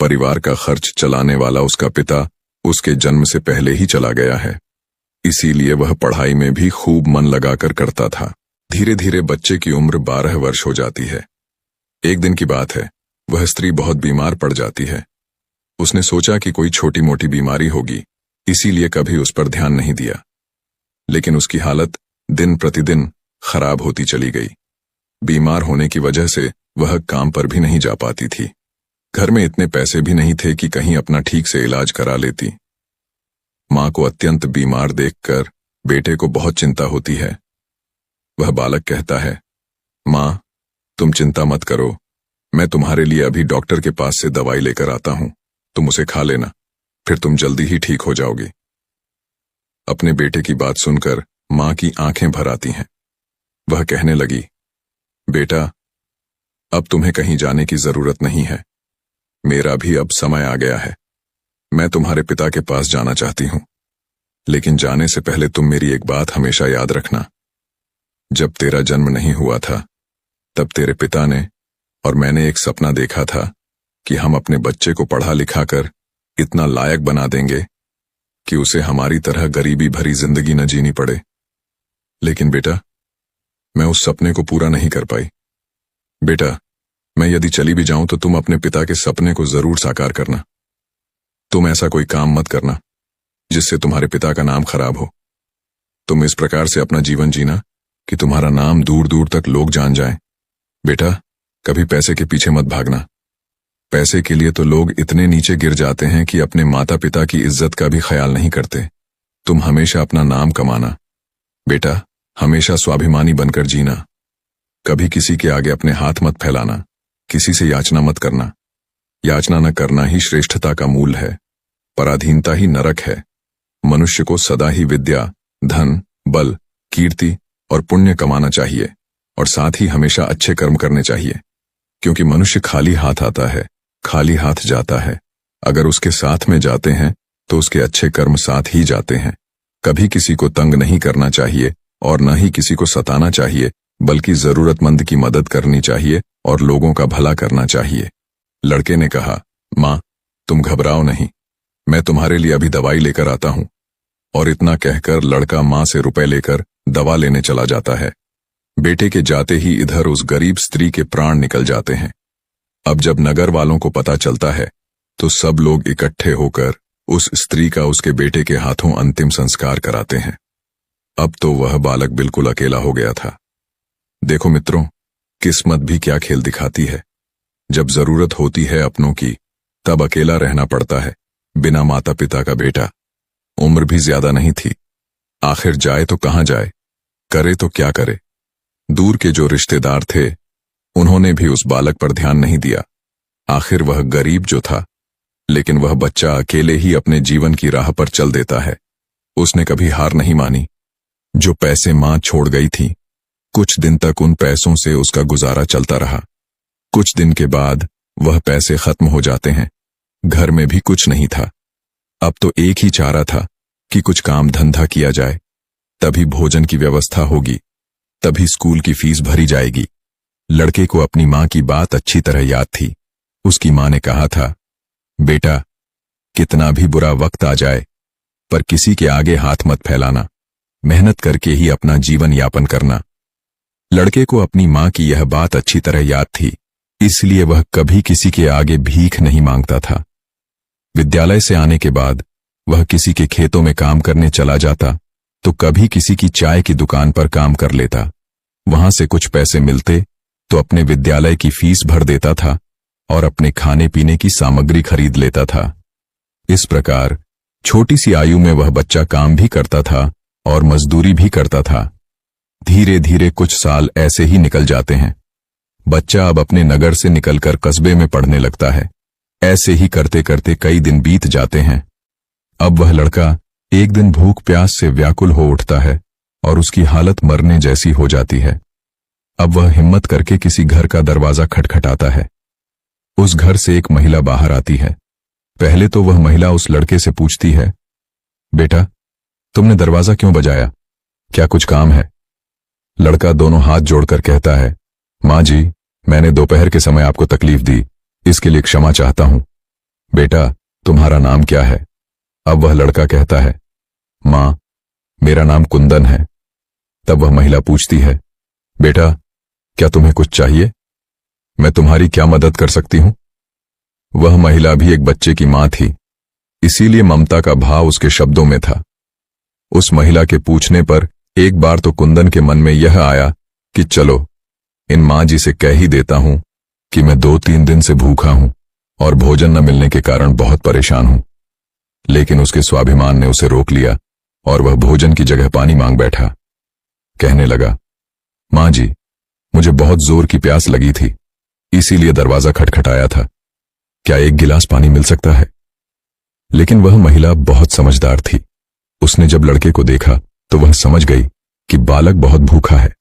परिवार का खर्च चलाने वाला उसका पिता उसके जन्म से पहले ही चला गया है, इसीलिए वह पढ़ाई में भी खूब मन लगाकर करता था। धीरे धीरे बच्चे की उम्र 12 वर्ष हो जाती है। एक दिन की बात है, वह स्त्री बहुत बीमार पड़ जाती है। उसने सोचा कि कोई छोटी मोटी बीमारी होगी, इसीलिए कभी उस पर ध्यान नहीं दिया, लेकिन उसकी हालत दिन प्रतिदिन खराब होती चली गई। बीमार होने की वजह से वह काम पर भी नहीं जा पाती थी। घर में इतने पैसे भी नहीं थे कि कहीं अपना ठीक से इलाज करा लेती। माँ को अत्यंत बीमार देखकर बेटे को बहुत चिंता होती है। वह बालक कहता है, माँ, तुम चिंता मत करो, मैं तुम्हारे लिए अभी डॉक्टर के पास से दवाई लेकर आता हूं, तुम उसे खा लेना, फिर तुम जल्दी ही ठीक हो जाओगी। अपने बेटे की बात सुनकर माँ की आंखें भर आती हैं। वह कहने लगी, बेटा, अब तुम्हें कहीं जाने की जरूरत नहीं है, मेरा भी अब समय आ गया है। मैं तुम्हारे पिता के पास जाना चाहती हूं, लेकिन जाने से पहले तुम मेरी एक बात हमेशा याद रखना। जब तेरा जन्म नहीं हुआ था तब तेरे पिता ने और मैंने एक सपना देखा था कि हम अपने बच्चे को पढ़ा लिखा कर इतना लायक बना देंगे कि उसे हमारी तरह गरीबी भरी जिंदगी न जीनी पड़े। लेकिन बेटा, मैं उस सपने को पूरा नहीं कर पाई। बेटा, मैं यदि चली भी जाऊं तो तुम अपने पिता के सपने को जरूर साकार करना। तुम ऐसा कोई काम मत करना जिससे तुम्हारे पिता का नाम खराब हो। तुम इस प्रकार से अपना जीवन जीना कि तुम्हारा नाम दूर दूर तक लोग जान जाएं। बेटा, कभी पैसे के पीछे मत भागना। पैसे के लिए तो लोग इतने नीचे गिर जाते हैं कि अपने माता पिता की इज्जत का भी ख्याल नहीं करते। तुम हमेशा अपना नाम कमाना। बेटा, हमेशा स्वाभिमानी बनकर जीना। कभी किसी के आगे अपने हाथ मत फैलाना, किसी से याचना मत करना। याचना न करना ही श्रेष्ठता का मूल है, पराधीनता ही नरक है। मनुष्य को सदा ही विद्या, धन, बल, कीर्ति और पुण्य कमाना चाहिए, और साथ ही हमेशा अच्छे कर्म करने चाहिए, क्योंकि मनुष्य खाली हाथ आता है, खाली हाथ जाता है। अगर उसके साथ में जाते हैं तो उसके अच्छे कर्म साथ ही जाते हैं। कभी किसी को तंग नहीं करना चाहिए और न ही किसी को सताना चाहिए, बल्कि जरूरतमंद की मदद करनी चाहिए और लोगों का भला करना चाहिए। लड़के ने कहा, माँ, तुम घबराओ नहीं, मैं तुम्हारे लिए अभी दवाई लेकर आता हूं। और इतना कहकर लड़का माँ से रुपए लेकर दवा लेने चला जाता है। बेटे के जाते ही इधर उस गरीब स्त्री के प्राण निकल जाते हैं। अब जब नगर वालों को पता चलता है तो सब लोग इकट्ठे होकर उस स्त्री का उसके बेटे के हाथों अंतिम संस्कार कराते हैं। अब तो वह बालक बिल्कुल अकेला हो गया था। देखो मित्रों, किस्मत भी क्या खेल दिखाती है। जब जरूरत होती है अपनों की, तब अकेला रहना पड़ता है, बिना माता पिता का बेटा। उम्र भी ज्यादा नहीं थी, आखिर जाए तो कहां जाए, करे तो क्या करे। दूर के जो रिश्तेदार थे उन्होंने भी उस बालक पर ध्यान नहीं दिया। आखिर वह गरीब जो था, लेकिन वह बच्चा अकेले ही अपने जीवन की राह पर चल देता है। उसने कभी हार नहीं मानी। जो पैसे मां छोड़ गई थी, कुछ दिन तक उन पैसों से उसका गुजारा चलता रहा। कुछ दिन के बाद वह पैसे खत्म हो जाते हैं। घर में भी कुछ नहीं था। अब तो एक ही चारा था कि कुछ काम धंधा किया जाए, तभी भोजन की व्यवस्था होगी, तभी स्कूल की फीस भरी जाएगी। लड़के को अपनी माँ की बात अच्छी तरह याद थी। उसकी माँ ने कहा था, बेटा, कितना भी बुरा वक्त आ जाए पर किसी के आगे हाथ मत फैलाना, मेहनत करके ही अपना जीवन यापन करना। लड़के को अपनी माँ की यह बात अच्छी तरह याद थी, इसलिए वह कभी किसी के आगे भीख नहीं मांगता था। विद्यालय से आने के बाद वह किसी के खेतों में काम करने चला जाता तो कभी किसी की चाय की दुकान पर काम कर लेता। वहां से कुछ पैसे मिलते तो अपने विद्यालय की फीस भर देता था और अपने खाने पीने की सामग्री खरीद लेता था। इस प्रकार छोटी सी आयु में वह बच्चा काम भी करता था और मजदूरी भी करता था। धीरे धीरे कुछ साल ऐसे ही निकल जाते हैं। बच्चा अब अपने नगर से निकलकर कस्बे में पढ़ने लगता है। ऐसे ही करते करते कई दिन बीत जाते हैं। अब वह लड़का एक दिन भूख प्यास से व्याकुल हो उठता है और उसकी हालत मरने जैसी हो जाती है। अब वह हिम्मत करके किसी घर का दरवाजा खटखटाता है। उस घर से एक महिला बाहर आती है। पहले तो वह महिला उस लड़के से पूछती है, बेटा, तुमने दरवाजा क्यों बजाया? क्या कुछ काम है? लड़का दोनों हाथ जोड़कर कहता है, माँ जी, मैंने दोपहर के समय आपको तकलीफ दी, इसके लिए क्षमा चाहता हूं। बेटा, तुम्हारा नाम क्या है? अब वह लड़का कहता है, माँ, मेरा नाम कुंदन है। तब वह महिला पूछती है, बेटा, क्या तुम्हें कुछ चाहिए? मैं तुम्हारी क्या मदद कर सकती हूं? वह महिला भी एक बच्चे की मां थी, इसीलिए ममता का भाव उसके शब्दों में था। उस महिला के पूछने पर एक बार तो कुंदन के मन में यह आया कि चलो इन मां जी से कह ही देता हूं कि मैं 2-3 दिन से भूखा हूं और भोजन न मिलने के कारण बहुत परेशान हूं। लेकिन उसके स्वाभिमान ने उसे रोक लिया और वह भोजन की जगह पानी मांग बैठा। कहने लगा, मां जी, मुझे बहुत जोर की प्यास लगी थी, इसीलिए दरवाजा खटखटाया था। क्या एक गिलास पानी मिल सकता है? लेकिन वह महिला बहुत समझदार थी। उसने जब लड़के को देखा तो वह समझ गई कि बालक बहुत भूखा है।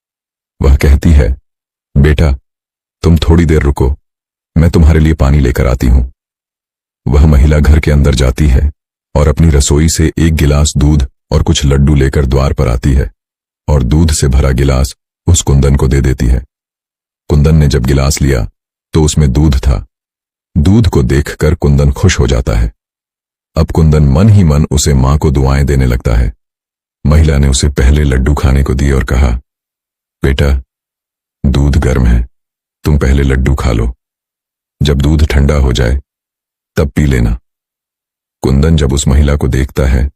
वह कहती है, बेटा, तुम थोड़ी देर रुको, मैं तुम्हारे लिए पानी लेकर आती हूं। वह महिला घर के अंदर जाती है और अपनी रसोई से एक गिलास दूध और कुछ लड्डू लेकर द्वार पर आती है और दूध से भरा गिलास उस कुंदन को दे देती है। कुंदन ने जब गिलास लिया तो उसमें दूध था। दूध को देखकर कुंदन खुश हो जाता है। अब कुंदन मन ही मन उसे मां को दुआएं देने लगता है। महिला ने उसे पहले लड्डू खाने को दिए और कहा, बेटा, दूध गर्म है, तुम पहले लड्डू खा लो, जब दूध ठंडा हो जाए तब पी लेना। कुंदन जब उस महिला को देखता है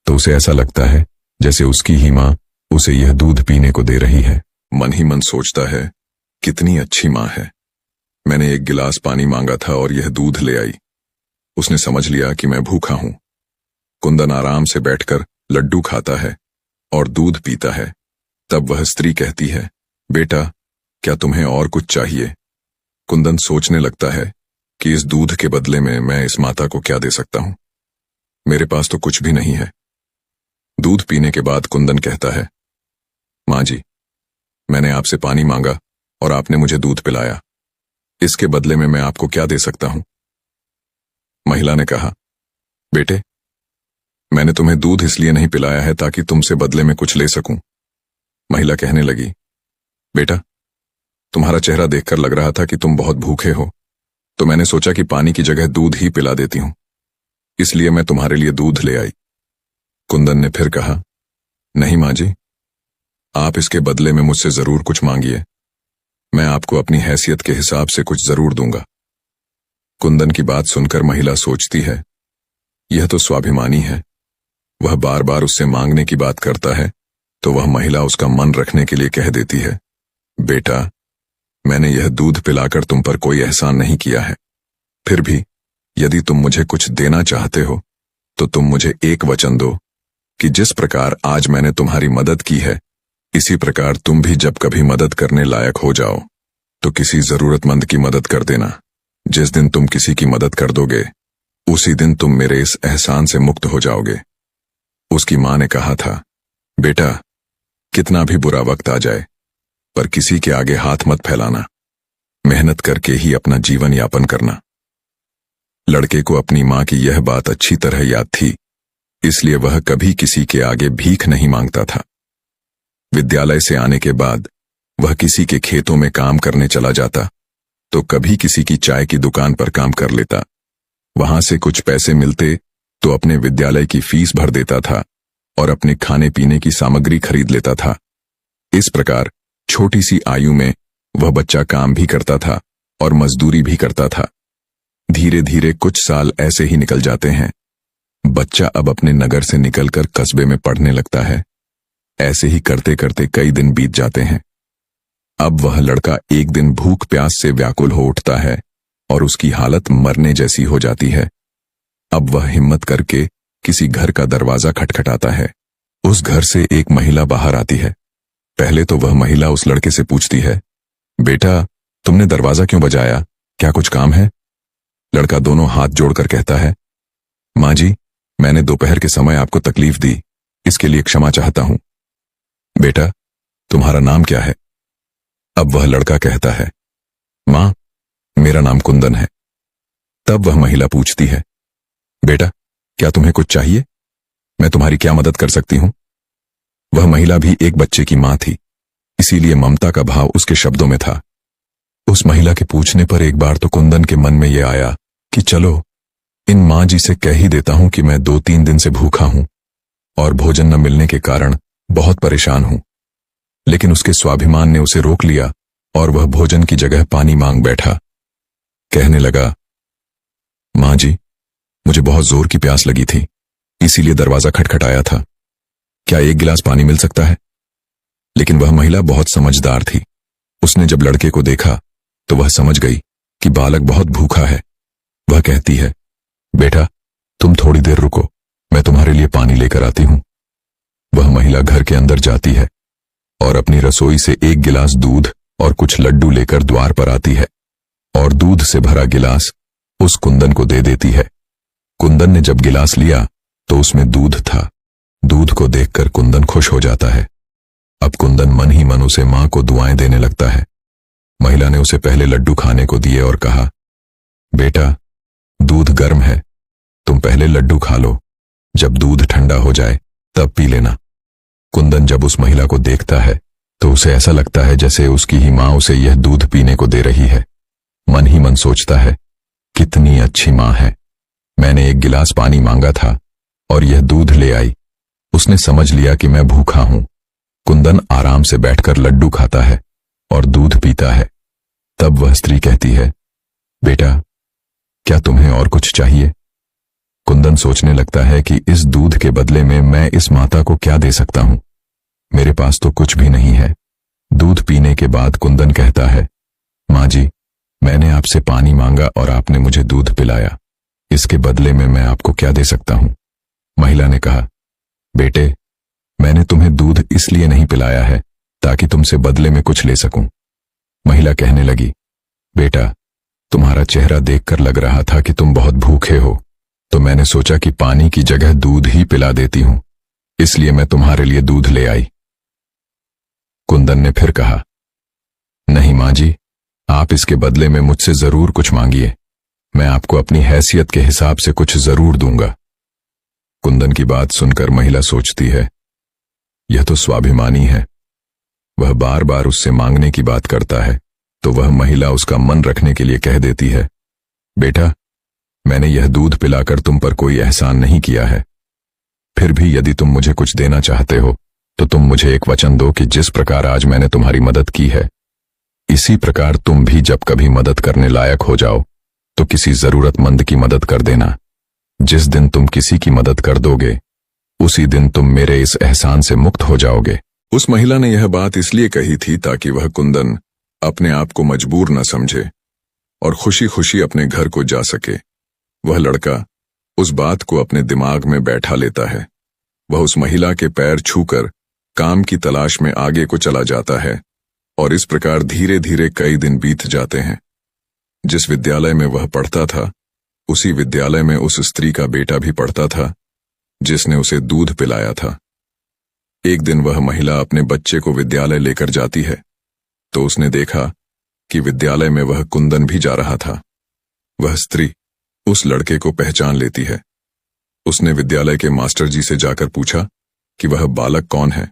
तो उसे ऐसा लगता है जैसे उसकी ही मां उसे यह दूध पीने को दे रही है। मन ही मन सोचता है, कितनी अच्छी मां है, मैंने एक गिलास पानी मांगा था और यह दूध ले आई। उसने समझ लिया कि मैं भूखा हूं। कुंदन आराम से बैठकर लड्डू खाता है और दूध पीता है। तब वह स्त्री कहती है, बेटा, क्या तुम्हें और कुछ चाहिए? कुंदन सोचने लगता है कि इस दूध के बदले में मैं इस माता को क्या दे सकता हूं। मेरे पास तो कुछ भी नहीं है। दूध पीने के बाद कुंदन कहता है, मां जी, मैंने आपसे पानी मांगा और आपने मुझे दूध पिलाया, इसके बदले में मैं आपको क्या दे सकता हूं? महिला ने कहा, बेटे, मैंने तुम्हें दूध इसलिए नहीं पिलाया है ताकि तुमसे बदले में कुछ ले सकूं। महिला कहने लगी, बेटा, तुम्हारा चेहरा देखकर लग रहा था कि तुम बहुत भूखे हो, तो मैंने सोचा कि पानी की जगह दूध ही पिला देती हूं, इसलिए मैं तुम्हारे लिए दूध ले आई। कुंदन ने फिर कहा, नहीं मां जी, आप इसके बदले में मुझसे जरूर कुछ मांगिए, मैं आपको अपनी हैसियत के हिसाब से कुछ जरूर दूंगा। कुंदन की बात सुनकर महिला सोचती है, यह तो स्वाभिमानी है, वह बार बार उससे मांगने की बात करता है तो वह महिला उसका मन रखने के लिए कह देती है, बेटा, मैंने यह दूध पिलाकर तुम पर कोई एहसान नहीं किया है, फिर भी यदि तुम मुझे कुछ देना चाहते हो तो तुम मुझे एक वचन दो कि जिस प्रकार आज मैंने तुम्हारी मदद की है, इसी प्रकार तुम भी जब कभी मदद करने लायक हो जाओ तो किसी जरूरतमंद की मदद कर देना। जिस दिन तुम किसी की मदद कर दोगे उसी दिन तुम मेरे इस एहसान से मुक्त हो जाओगे। उसकी मां ने कहा था, बेटा, कितना भी बुरा वक्त आ जाए पर किसी के आगे हाथ मत फैलाना, मेहनत करके ही अपना जीवन यापन करना। लड़के को अपनी मां की यह बात अच्छी तरह याद थी, इसलिए वह कभी किसी के आगे भीख नहीं मांगता था। विद्यालय से आने के बाद वह किसी के खेतों में काम करने चला जाता, तो कभी किसी की चाय की दुकान पर काम कर लेता। वहां से कुछ पैसे मिलते तो अपने विद्यालय की फीस भर देता था और अपने खाने पीने की सामग्री खरीद लेता था। इस प्रकार छोटी सी आयु में वह बच्चा काम भी करता था और मजदूरी भी करता था। धीरे धीरे कुछ साल ऐसे ही निकल जाते हैं। बच्चा अब अपने नगर से निकलकर कस्बे में पढ़ने लगता है। ऐसे ही करते करते कई दिन बीत जाते हैं। अब वह लड़का एक दिन भूख प्यास से व्याकुल हो उठता है और उसकी हालत मरने जैसी हो जाती है। अब वह हिम्मत करके किसी घर का दरवाजा खटखटाता है। उस घर से एक महिला बाहर आती है। पहले तो वह महिला उस लड़के से पूछती है, बेटा, तुमने दरवाजा क्यों बजाया? क्या कुछ काम है? लड़का दोनों हाथ जोड़कर कहता है, माँ जी, मैंने दोपहर के समय आपको तकलीफ दी, इसके लिए क्षमा चाहता हूं। बेटा, तुम्हारा नाम क्या है? अब वह लड़का कहता है, माँ, मेरा नाम कुंदन है। तब वह महिला पूछती है, बेटा, क्या तुम्हें कुछ चाहिए? मैं तुम्हारी क्या मदद कर सकती हूं? वह महिला भी एक बच्चे की मां थी, इसीलिए ममता का भाव उसके शब्दों में था। उस महिला के पूछने पर एक बार तो कुंदन के मन में यह आया कि चलो इन मां जी से कह ही देता हूं कि मैं 2-3 दिन से भूखा हूं और भोजन न मिलने के कारण बहुत परेशान हूं। लेकिन उसके स्वाभिमान ने उसे रोक लिया और वह भोजन की जगह पानी मांग बैठा। कहने लगा, मां जी, मुझे बहुत जोर की प्यास लगी थी, इसीलिए दरवाजा खटखटाया था। क्या एक गिलास पानी मिल सकता है? लेकिन वह महिला बहुत समझदार थी। उसने जब लड़के को देखा तो वह समझ गई कि बालक बहुत भूखा है। वह कहती है, बेटा, तुम थोड़ी देर रुको, मैं तुम्हारे लिए पानी लेकर आती हूं। वह महिला घर के अंदर जाती है और अपनी रसोई से एक गिलास दूध और कुछ लड्डू लेकर द्वार पर आती है और दूध से भरा गिलास उस कुंदन को दे देती है। कुंदन ने जब गिलास लिया तो उसमें दूध था। दूध को देखकर कुंदन खुश हो जाता है। अब कुंदन मन ही मन उसे मां को दुआएं देने लगता है। महिला ने उसे पहले लड्डू खाने को दिए और कहा, बेटा, दूध गर्म है, तुम पहले लड्डू खा लो, जब दूध ठंडा हो जाए तब पी लेना। कुंदन जब उस महिला को देखता है तो उसे ऐसा लगता है जैसे उसकी ही मां उसे यह दूध पीने को दे रही है। मन ही मन सोचता है, कितनी अच्छी मां है, मैंने एक गिलास पानी मांगा था और यह दूध ले आई। उसने समझ लिया कि मैं भूखा हूं। कुंदन आराम से बैठकर लड्डू खाता है और दूध पीता है। तब वह स्त्री कहती है, बेटा, क्या तुम्हें और कुछ चाहिए? कुंदन सोचने लगता है कि इस दूध के बदले में मैं इस माता को क्या दे सकता हूं। मेरे पास तो कुछ भी नहीं है। दूध पीने के बाद कुंदन कहता है, मां जी, मैंने आपसे पानी मांगा और आपने मुझे दूध पिलाया, इसके बदले में मैं आपको क्या दे सकता हूं? महिला ने कहा, बेटे, मैंने तुम्हें दूध इसलिए नहीं पिलाया है ताकि तुमसे बदले में कुछ ले सकूं। महिला कहने लगी, बेटा, तुम्हारा चेहरा देखकर लग रहा था कि तुम बहुत भूखे हो, तो मैंने सोचा कि पानी की जगह दूध ही पिला देती हूं, इसलिए मैं तुम्हारे लिए दूध ले आई। कुंदन ने फिर कहा, नहीं मां जी, आप इसके बदले में मुझसे जरूर कुछ मांगिए, मैं आपको अपनी हैसियत के हिसाब से कुछ जरूर दूंगा। कुंदन की बात सुनकर महिला सोचती है, यह तो स्वाभिमानी है। वह बार बार उससे मांगने की बात करता है तो वह महिला उसका मन रखने के लिए कह देती है, बेटा, मैंने यह दूध पिलाकर तुम पर कोई एहसान नहीं किया है। फिर भी यदि तुम मुझे कुछ देना चाहते हो तो तुम मुझे एक वचन दो कि जिस प्रकार आज मैंने तुम्हारी मदद की है, इसी प्रकार तुम भी जब कभी मदद करने लायक हो जाओ तो किसी जरूरतमंद की मदद कर देना। जिस दिन तुम किसी की मदद कर दोगे उसी दिन तुम मेरे इस एहसान से मुक्त हो जाओगे। उस महिला ने यह बात इसलिए कही थी ताकि वह कुंदन अपने आप को मजबूर न समझे और खुशी खुशी अपने घर को जा सके। वह लड़का उस बात को अपने दिमाग में बैठा लेता है। वह उस महिला के पैर छूकर काम की तलाश में आगे को चला जाता है और इस प्रकार धीरे धीरे कई दिन बीत जाते हैं। जिस विद्यालय में वह पढ़ता था उसी विद्यालय में उस स्त्री का बेटा भी पढ़ता था जिसने उसे दूध पिलाया था। एक दिन वह महिला अपने बच्चे को विद्यालय लेकर जाती है तो उसने देखा कि विद्यालय में वह कुंदन भी जा रहा था। वह स्त्री उस लड़के को पहचान लेती है। उसने विद्यालय के मास्टर जी से जाकर पूछा कि वह बालक कौन है,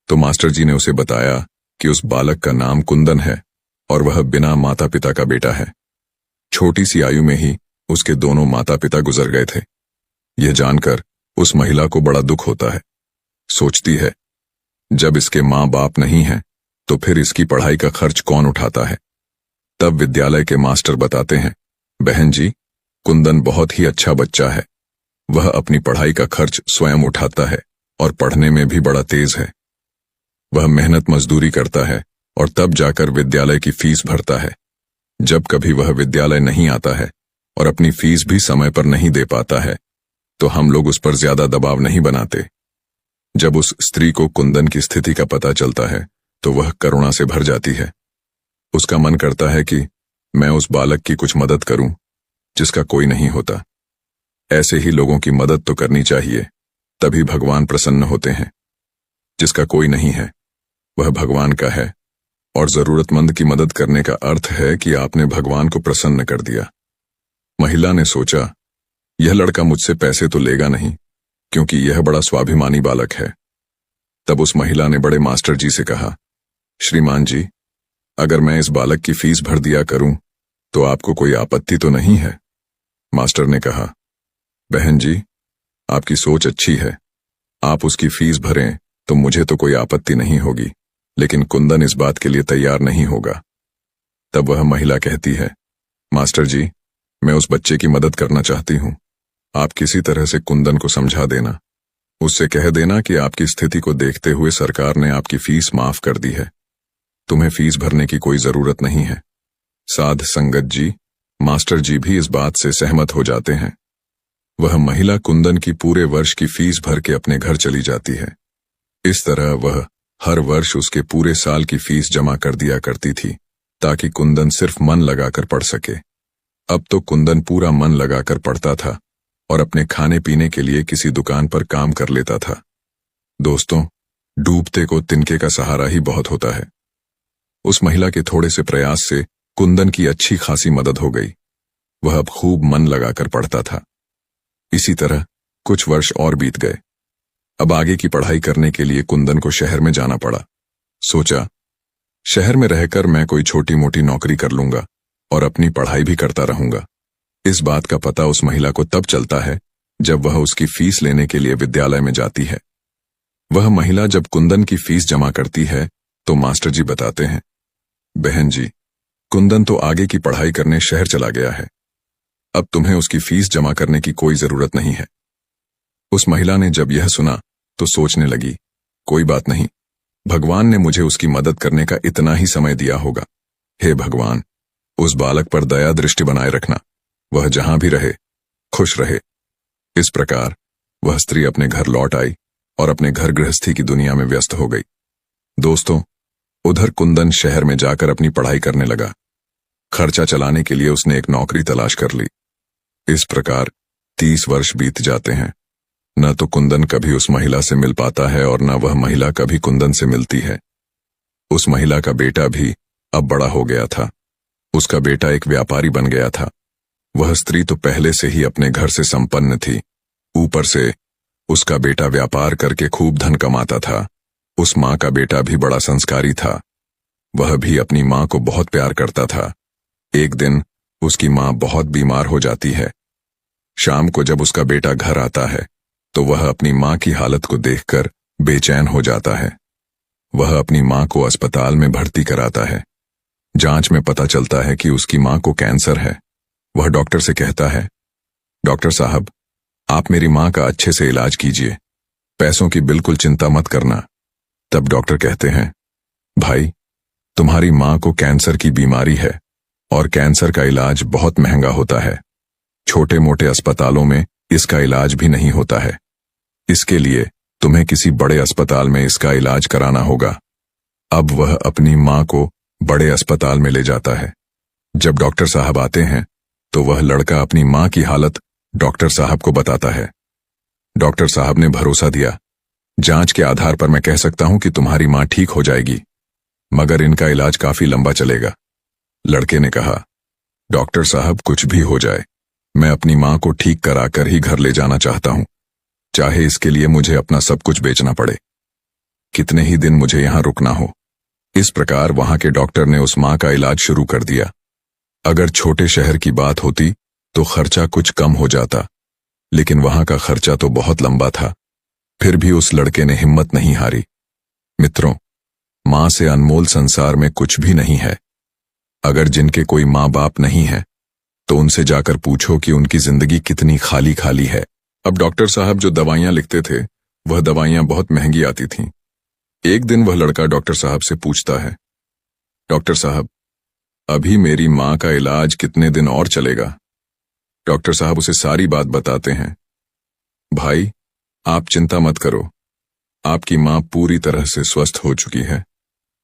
तो मास्टर जी ने उसे बताया कि उस बालक का नाम कुंदन है और वह बिना माता पिता का बेटा है। छोटी सी आयु में ही उसके दोनों माता पिता गुजर गए थे। यह जानकर उस महिला को बड़ा दुख होता है। सोचती है, जब इसके माँ बाप नहीं हैं, तो फिर इसकी पढ़ाई का खर्च कौन उठाता है। तब विद्यालय के मास्टर बताते हैं, बहन जी, कुंदन बहुत ही अच्छा बच्चा है। वह अपनी पढ़ाई का खर्च स्वयं उठाता है और पढ़ने में भी बड़ा तेज है। वह मेहनत मजदूरी करता है और तब जाकर विद्यालय की फीस भरता है। जब कभी वह विद्यालय नहीं आता है और अपनी फीस भी समय पर नहीं दे पाता है, तो हम लोग उस पर ज्यादा दबाव नहीं बनाते। जब उस स्त्री को कुंदन की स्थिति का पता चलता है, तो वह करुणा से भर जाती है। उसका मन करता है कि मैं उस बालक की कुछ मदद करूं, जिसका कोई नहीं होता। ऐसे ही लोगों की मदद तो करनी चाहिए, तभी भगवान प्रसन्न होते हैं। जिसका कोई नहीं है, वह भगवान का है, और जरूरतमंद की मदद करने का अर्थ है कि आपने भगवान को प्रसन्न कर दिया। महिला ने सोचा, यह लड़का मुझसे पैसे तो लेगा नहीं, क्योंकि यह बड़ा स्वाभिमानी बालक है। तब उस महिला ने बड़े मास्टर जी से कहा, श्रीमान जी, अगर मैं इस बालक की फीस भर दिया करूं, तो आपको कोई आपत्ति तो नहीं है। मास्टर ने कहा, बहन जी, आपकी सोच अच्छी है, आप उसकी फीस भरें तो मुझे तो कोई आपत्ति नहीं होगी, लेकिन कुंदन इस बात के लिए तैयार नहीं होगा। तब वह महिला कहती है, मास्टर जी, मैं उस बच्चे की मदद करना चाहती हूं। आप किसी तरह से कुंदन को समझा देना, उससे कह देना कि आपकी स्थिति को देखते हुए सरकार ने आपकी फीस माफ कर दी है, तुम्हें फीस भरने की कोई जरूरत नहीं है। साध संगत जी, मास्टर जी भी इस बात से सहमत हो जाते हैं। वह महिला कुंदन की पूरे वर्ष की फीस भर के अपने घर चली जाती है। इस तरह वह हर वर्ष उसके पूरे साल की फीस जमा कर दिया करती थी, ताकि कुंदन सिर्फ मन लगाकर पढ़ सके। अब तो कुंदन पूरा मन लगाकर पढ़ता था और अपने खाने पीने के लिए किसी दुकान पर काम कर लेता था। दोस्तों, डूबते को तिनके का सहारा ही बहुत होता है। उस महिला के थोड़े से प्रयास से कुंदन की अच्छी खासी मदद हो गई। वह अब खूब मन लगाकर पढ़ता था। इसी तरह कुछ वर्ष और बीत गए। अब आगे की पढ़ाई करने के लिए कुंदन को शहर में जाना पड़ा। सोचा, शहर में रहकर मैं कोई छोटी मोटी नौकरी कर लूंगा और अपनी पढ़ाई भी करता रहूंगा। इस बात का पता उस महिला को तब चलता है जब वह उसकी फीस लेने के लिए विद्यालय में जाती है। वह महिला जब कुंदन की फीस जमा करती है, तो मास्टर जी बताते हैं, बहन जी, कुंदन तो आगे की पढ़ाई करने शहर चला गया है। अब तुम्हें उसकी फीस जमा करने की कोई जरूरत नहीं है। उस महिला ने जब यह सुना तो सोचने लगी, कोई बात नहीं, भगवान ने मुझे उसकी मदद करने का इतना ही समय दिया होगा। हे भगवान, उस बालक पर दया दृष्टि बनाए रखना, वह जहां भी रहे खुश रहे। इस प्रकार वह स्त्री अपने घर लौट आई और अपने घर गृहस्थी की दुनिया में व्यस्त हो गई। दोस्तों, उधर कुंदन शहर में जाकर अपनी पढ़ाई करने लगा। खर्चा चलाने के लिए उसने एक नौकरी तलाश कर ली। इस प्रकार 30 वर्ष बीत जाते हैं। न तो कुंदन कभी उस महिला से मिल पाता है और न वह महिला कभी कुंदन से मिलती है। उस महिला का बेटा भी अब बड़ा हो गया था। उसका बेटा एक व्यापारी बन गया था। वह स्त्री तो पहले से ही अपने घर से संपन्न थी, ऊपर से उसका बेटा व्यापार करके खूब धन कमाता था। उस माँ का बेटा भी बड़ा संस्कारी था। वह भी अपनी माँ को बहुत प्यार करता था। एक दिन उसकी माँ बहुत बीमार हो जाती है। शाम को जब उसका बेटा घर आता है, तो वह अपनी माँ की हालत को देखकर बेचैन हो जाता है। वह अपनी माँ को अस्पताल में भर्ती कराता है। जांच में पता चलता है कि उसकी माँ को कैंसर है। वह डॉक्टर से कहता है, डॉक्टर साहब, आप मेरी माँ का अच्छे से इलाज कीजिए, पैसों की बिल्कुल चिंता मत करना। तब डॉक्टर कहते हैं, भाई, तुम्हारी माँ को कैंसर की बीमारी है और कैंसर का इलाज बहुत महंगा होता है। छोटे मोटे अस्पतालों में इसका इलाज भी नहीं होता है। इसके लिए तुम्हें किसी बड़े अस्पताल में इसका इलाज कराना होगा। अब वह अपनी माँ को बड़े अस्पताल में ले जाता है। जब डॉक्टर साहब आते हैं, तो वह लड़का अपनी माँ की हालत डॉक्टर साहब को बताता है। डॉक्टर साहब ने भरोसा दिया, जांच के आधार पर मैं कह सकता हूं कि तुम्हारी माँ ठीक हो जाएगी, मगर इनका इलाज काफी लंबा चलेगा। लड़के ने कहा, डॉक्टर साहब कुछ भी हो जाए, मैं अपनी मां को ठीक कराकर ही घर ले जाना चाहता हूं, चाहे इसके लिए मुझे अपना सब कुछ बेचना पड़े, कितने ही दिन मुझे यहां रुकना हो। इस प्रकार वहां के डॉक्टर ने उस मां का इलाज शुरू कर दिया। अगर छोटे शहर की बात होती तो खर्चा कुछ कम हो जाता, लेकिन वहां का खर्चा तो बहुत लंबा था। फिर भी उस लड़के ने हिम्मत नहीं हारी। मित्रों, मां से अनमोल संसार में कुछ भी नहीं है। अगर जिनके कोई मां बाप नहीं है तो उनसे जाकर पूछो कि उनकी जिंदगी कितनी खाली खाली है। अब डॉक्टर साहब जो दवाइयां लिखते थे वह दवाइयां बहुत महंगी आती थीं। एक दिन वह लड़का डॉक्टर साहब से पूछता है, डॉक्टर साहब, अभी मेरी मां का इलाज कितने दिन और चलेगा? डॉक्टर साहब उसे सारी बात बताते हैं। भाई, आप चिंता मत करो, आपकी मां पूरी तरह से स्वस्थ हो चुकी है।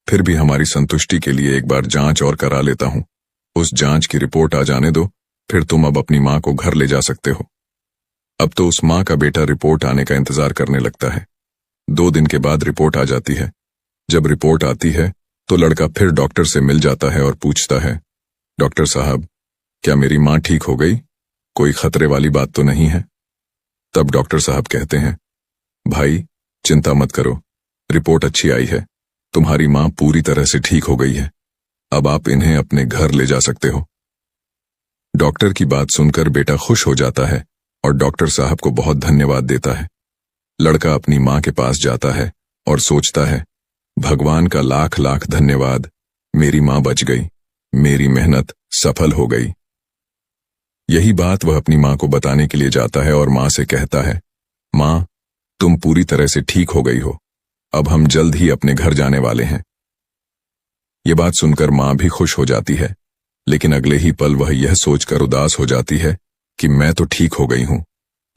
फिर भी हमारी संतुष्टि के लिए एक बार जांच और करा लेता हूं। उस जांच की रिपोर्ट आ जाने दो, फिर तुम अब अपनी मां को घर ले जा सकते हो। अब तो उस मां का बेटा रिपोर्ट आने का इंतजार करने लगता है। 2 दिन के बाद रिपोर्ट आ जाती है। जब रिपोर्ट आती है तो लड़का फिर डॉक्टर से मिल जाता है और पूछता है, डॉक्टर साहब, क्या मेरी मां ठीक हो गई? कोई खतरे वाली बात तो नहीं है? तब डॉक्टर साहब कहते हैं, भाई चिंता मत करो, रिपोर्ट अच्छी आई है, तुम्हारी मां पूरी तरह से ठीक हो गई है। अब आप इन्हें अपने घर ले जा सकते हो। डॉक्टर की बात सुनकर बेटा खुश हो जाता है और डॉक्टर साहब को बहुत धन्यवाद देता है। लड़का अपनी मां के पास जाता है और सोचता है, भगवान का लाख लाख धन्यवाद, मेरी मां बच गई, मेरी मेहनत सफल हो गई। यही बात वह अपनी मां को बताने के लिए जाता है और मां से कहता है, मां, तुम पूरी तरह से ठीक हो गई हो, अब हम जल्द ही अपने घर जाने वाले हैं। ये बात सुनकर मां भी खुश हो जाती है, लेकिन अगले ही पल वह यह सोचकर उदास हो जाती है कि मैं तो ठीक हो गई हूं,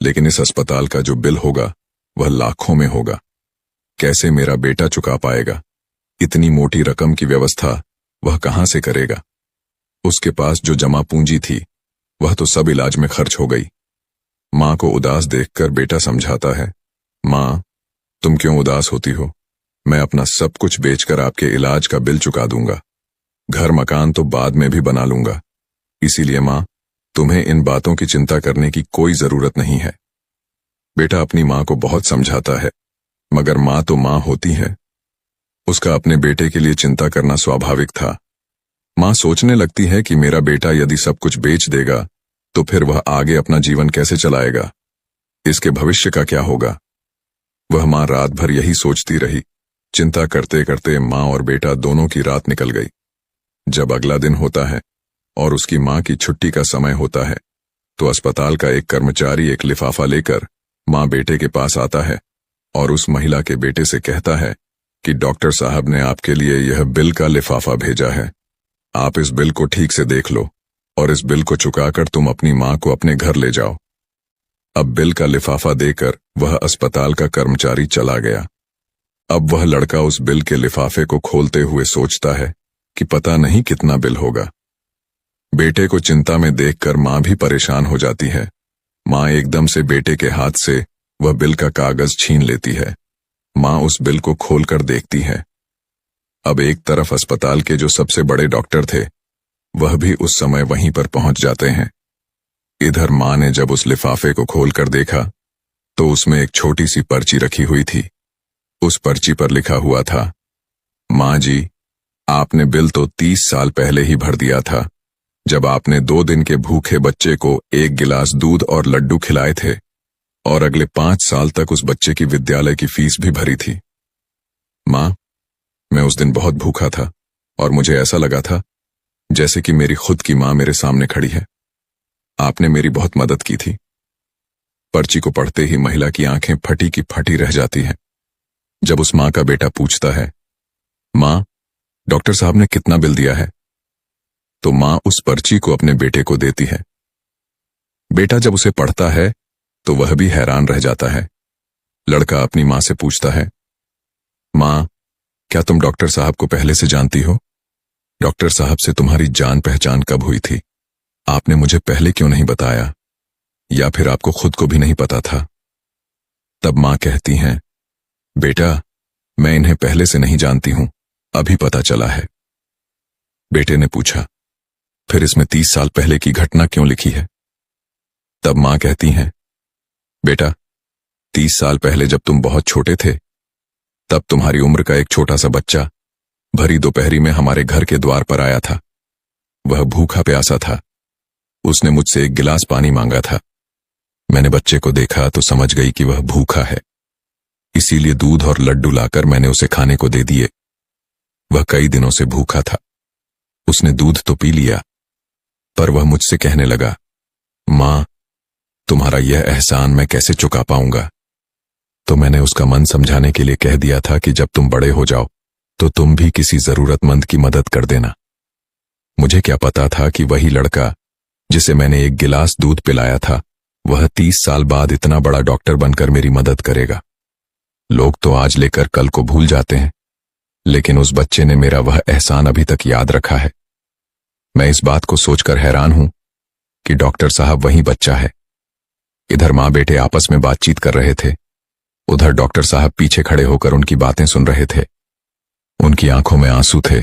लेकिन इस अस्पताल का जो बिल होगा वह लाखों में होगा। कैसे मेरा बेटा चुका पाएगा? इतनी मोटी रकम की व्यवस्था वह कहां से करेगा? उसके पास जो जमा पूंजी थी वह तो सब इलाज में खर्च हो गई। मां को उदास देखकर बेटा समझाता है, मां, तुम क्यों उदास होती हो? मैं अपना सब कुछ बेचकर आपके इलाज का बिल चुका दूंगा। घर मकान तो बाद में भी बना लूंगा। इसीलिए मां, तुम्हें इन बातों की चिंता करने की कोई जरूरत नहीं है। बेटा अपनी मां को बहुत समझाता है, मगर मां तो मां होती है। उसका अपने बेटे के लिए चिंता करना स्वाभाविक था। मां सोचने लगती है कि मेरा बेटा यदि सब कुछ बेच देगा तो फिर वह आगे अपना जीवन कैसे चलाएगा? इसके भविष्य का क्या होगा? वह मां रात भर यही सोचती रही। चिंता करते करते मां और बेटा दोनों की रात निकल गई। जब अगला दिन होता है और उसकी मां की छुट्टी का समय होता है तो अस्पताल का एक कर्मचारी एक लिफाफा लेकर मां बेटे के पास आता है और उस महिला के बेटे से कहता है कि डॉक्टर साहब ने आपके लिए यह बिल का लिफाफा भेजा है। आप इस बिल को ठीक से देख लो और इस बिल को चुकाकर तुम अपनी मां को अपने घर ले जाओ। अब बिल का लिफाफा देकर वह अस्पताल का कर्मचारी चला गया। अब वह लड़का उस बिल के लिफाफे को खोलते हुए सोचता है कि पता नहीं कितना बिल होगा। बेटे को चिंता में देखकर मां भी परेशान हो जाती है। मां एकदम से बेटे के हाथ से वह बिल का कागज छीन लेती है। मां उस बिल को खोलकर देखती है। अब एक तरफ अस्पताल के जो सबसे बड़े डॉक्टर थे वह भी उस समय वहीं पर पहुंच जाते हैं। इधर मां ने जब उस लिफाफे को खोलकर देखा तो उसमें एक छोटी सी पर्ची रखी हुई थी। उस पर्ची पर लिखा हुआ था, मां जी, आपने बिल तो 30 साल पहले ही भर दिया था, जब आपने 2 दिन के भूखे बच्चे को 1 गिलास दूध और लड्डू खिलाए थे और अगले 5 साल तक उस बच्चे की विद्यालय की फीस भी भरी थी। मां, मैं उस दिन बहुत भूखा था और मुझे ऐसा लगा था जैसे कि मेरी खुद की मां मेरे सामने खड़ी है। आपने मेरी बहुत मदद की थी। पर्ची को पढ़ते ही महिला की आंखें फटी की फटी रह जाती हैं। जब उस मां का बेटा पूछता है, मां, डॉक्टर साहब ने कितना बिल दिया है? तो मां उस पर्ची को अपने बेटे को देती है। बेटा जब उसे पढ़ता है तो वह भी हैरान रह जाता है। लड़का अपनी मां से पूछता है, मां, क्या तुम डॉक्टर साहब को पहले से जानती हो? डॉक्टर साहब से तुम्हारी जान पहचान कब हुई थी? आपने मुझे पहले क्यों नहीं बताया? या फिर आपको खुद को भी नहीं पता था? तब मां कहती हैं, बेटा, मैं इन्हें पहले से नहीं जानती हूं, अभी पता चला है। बेटे ने पूछा, फिर इसमें 30 साल पहले की घटना क्यों लिखी है? तब मां कहती हैं, बेटा, 30 साल पहले जब तुम बहुत छोटे थे, तब तुम्हारी उम्र का एक छोटा सा बच्चा भरी दोपहरी में हमारे घर के द्वार पर आया था। वह भूखा प्यासा था। उसने मुझसे एक गिलास पानी मांगा था। मैंने बच्चे को देखा तो समझ गई कि वह भूखा है, इसीलिए दूध और लड्डू लाकर मैंने उसे खाने को दे दिए। वह कई दिनों से भूखा था। उसने दूध तो पी लिया, पर वह मुझसे कहने लगा, मां, तुम्हारा यह एहसान मैं कैसे चुका पाऊंगा? तो मैंने उसका मन समझाने के लिए कह दिया था कि जब तुम बड़े हो जाओ तो तुम भी किसी जरूरतमंद की मदद कर देना। मुझे क्या पता था कि वही लड़का जिसे मैंने एक गिलास दूध पिलाया था, वह 30 साल बाद इतना बड़ा डॉक्टर बनकर मेरी मदद करेगा। लोग तो आज लेकर कल को भूल जाते हैं, लेकिन उस बच्चे ने मेरा वह एहसान अभी तक याद रखा है। मैं इस बात को सोचकर हैरान हूं कि डॉक्टर साहब वही बच्चा है। इधर मां बेटे आपस में बातचीत कर रहे थे, उधर डॉक्टर साहब पीछे खड़े होकर उनकी बातें सुन रहे थे। उनकी आंखों में आंसू थे